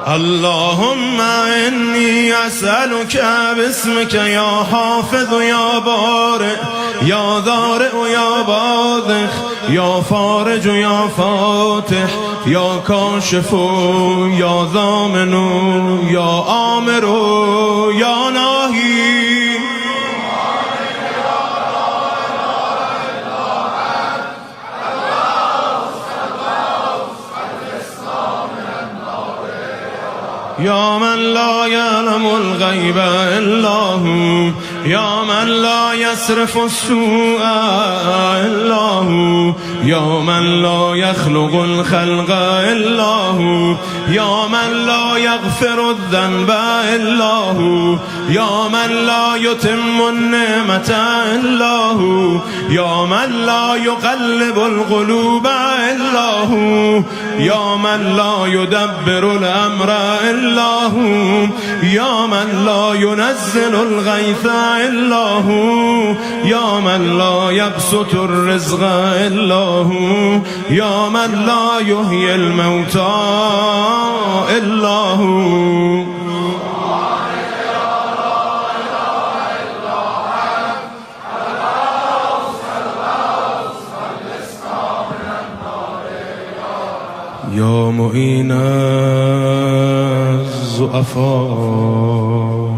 اللهم إني أسألك باسمك يا حافظ يا بارئ يا ذارئ يا باذخ يا فارج يا فاتح يا كاشف يا ضامن يا آمر يا ناهي يا من لا يعلم الغيب إلا هو يا من لا يصرف السوء إلا هو، يا من لا يخلق الخلق إلا هو، يا من لا يغفر الذنب إلا هو، يا من لا يتم النعمة إلا هو، يا من لا يقلب القلوب إلا هو، يا من لا يدبر الأمر إلا هو، يا من لا ينزل الغيث إلا هو، يا من لا يبسط الرزق إلا هو، يا من لا يحيي الموتى إلا هو. يا معين الضعفاء،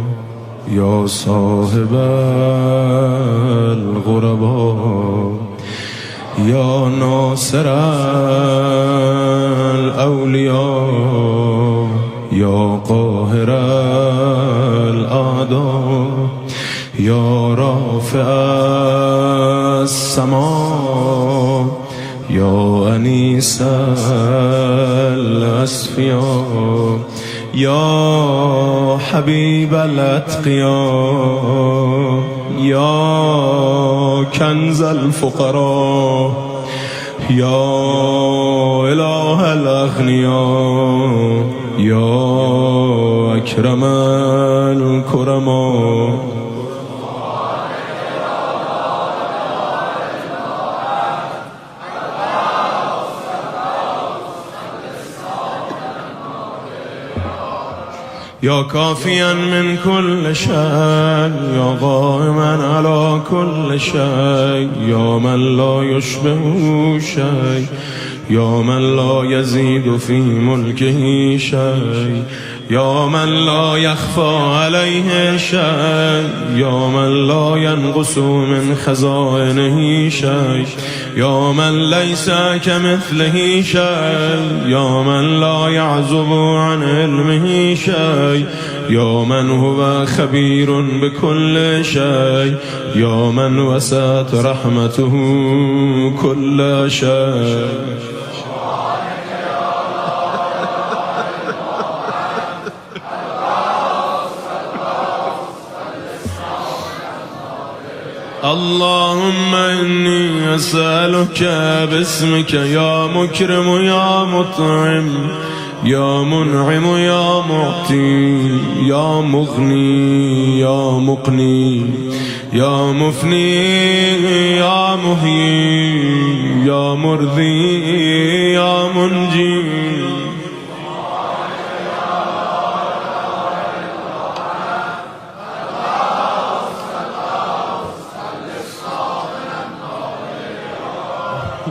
يا صاحب الغرباء، يا ناصر الأولياء، يا قاهر الأعداء، يا رافع السماء، يا أنيس الأصفياء، يا حبيب الأتقياء، يا كنز الفقراء، يا إله الأغنياء، يا أكرم الكرماء. يا كافيا من كل شيء، يا قائما على كل شيء، يا من لا يشبه شيء، يا من لا يزيد في ملكه شيء، يا من لا يخفى عليه شيء، يا من لا ينقص من خزائنه شيء، يا من ليس كمثله شيء، يا من لا يعزب عن علمه شيء، يا من هو خبير بكل شيء، يا من وسعت رحمته كل شيء. اللهم إني أسألك باسمك يا مكرم يا مطعم يا منعم يا معطي يا مغني يا مقني يا مفني يا محيي يا مرضي يا منجي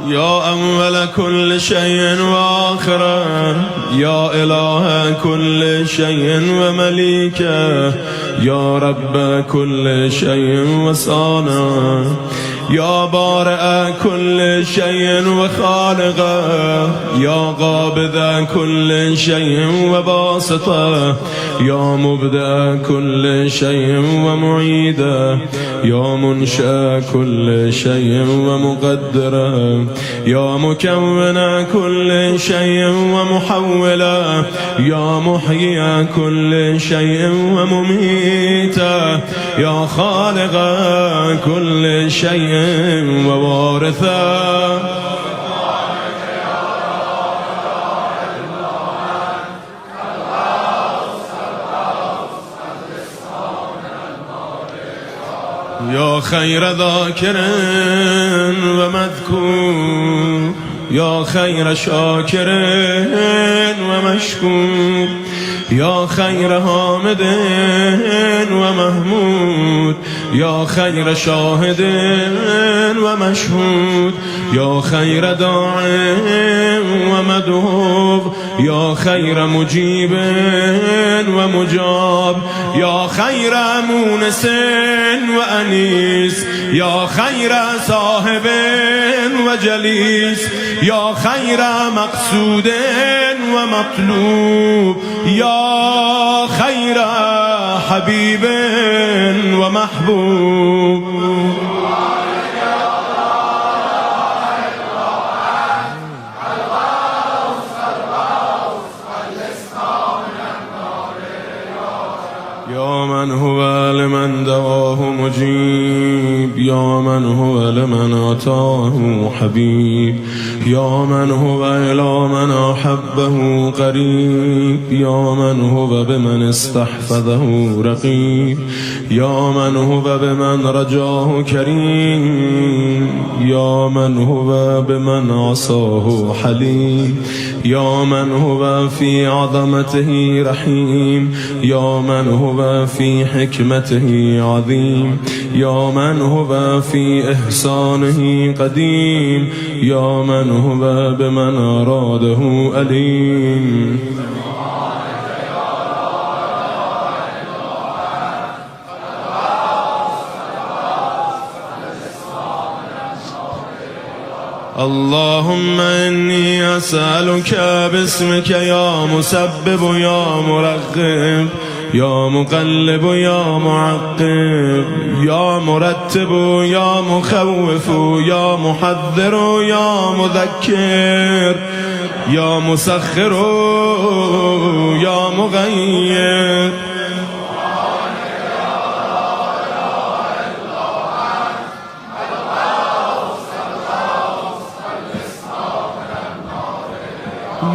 يا أول كل شيء وآخره، يا إله كل شيء ومليكه، يا رب كل شيء وصانعه، يا بارئ كل شيء وخالقه، يا قابض كل شيء وباسطه، يا مبدأ كل شيء ومعيده، يا منشأ كل شيء ومقدره، يا مكون كل شيء ومحوله، يا محيي كل شيء ومميته، يا خالق كل شيء ووارثه. يا خير ذاكر ومذكور، يا خير شاكر ومشكور، يا خير حامد ومحمود، يا خير شاهد ومشهود، يا خير داع ومدعو، يا خير مجيب ومجاب، يا خير مونس وأنيس، يا خير صاحب وجليس، يا خير مقصود ومطلوب، يا خير حبيب ومحبوب. يا من هو لمن دواه مجيب، يا من هو لمن أتاه حبيب، يا من هو إلى من أحبه قريب، يا من هو بمن استحفظه رقيب، يا من هو بمن رجاه كريم، يا من هو بمن عصاه حليم، يا من هو في عظمته رحيم، يا من هو في حكمته عظيم، يا من هو في إحسانه قديم، يا من هو بمن أراده أليم. اللهم إني أسألك باسمك يا مسبب يا مرغب يا مقلب يا معقب يا مرتب يا مخوف يا محذر يا مذكر يا مسخر يا مغير.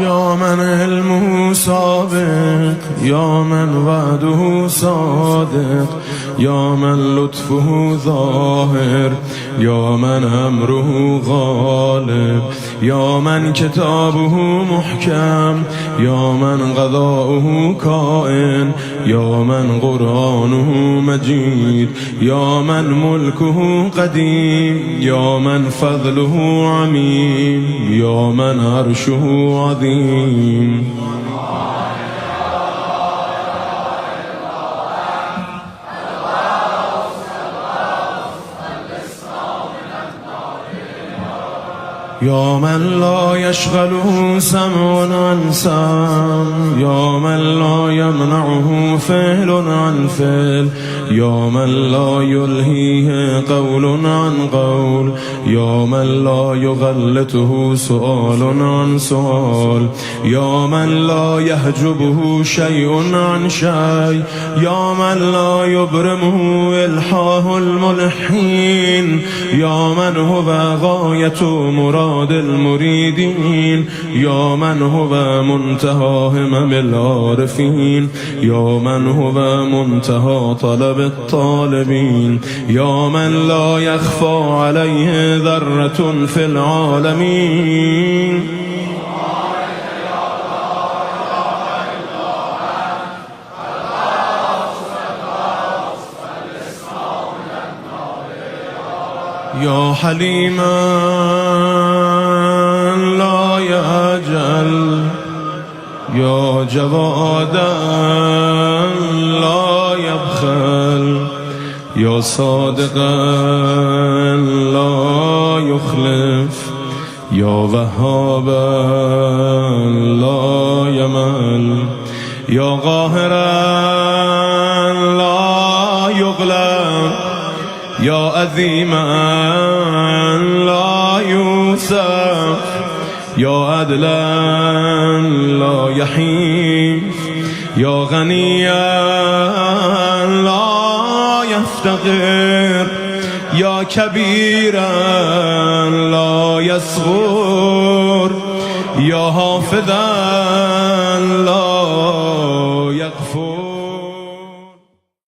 يا من علمه سابق، يا من وعده صادق، يا من لطفه ظاهر، يا من أمره غالب، يا من كتابه محكم، يا من قضاؤه كائن، يا من قرآنه مجيد، يا من ملكه قديم، يا من فضله عميم، يا من عرشه عظيم. يا من لا يشغله سمع عن سمع، يا من لا يمنعه فعل عن فعل، يا من لا يلهيه قول عن قول، يا من لا يغلطه سؤال عن سؤال، يا من لا يحجبه شيء عن شيء، يا من لا يبرمه إلحاه الملحين، يا من هو غاية مراد المريدين، يا من هو منتهى همم العارفين، يا من هو منتهى طلب الطالبين، يا من لا يخفى عليه ذرة في العالمين. يا حليما لا يجل، يا جوادا لا يبخل، يا صادقا لا يخلف، يا وهابا لا يمل، يا قاهرا لا يغلب، يا عظيما لا يوصف، يا عدلا لا يحيف، يا غنيا لا يفتقر، يا كبيرا لا يصغر، يا حافظا لا يغفر.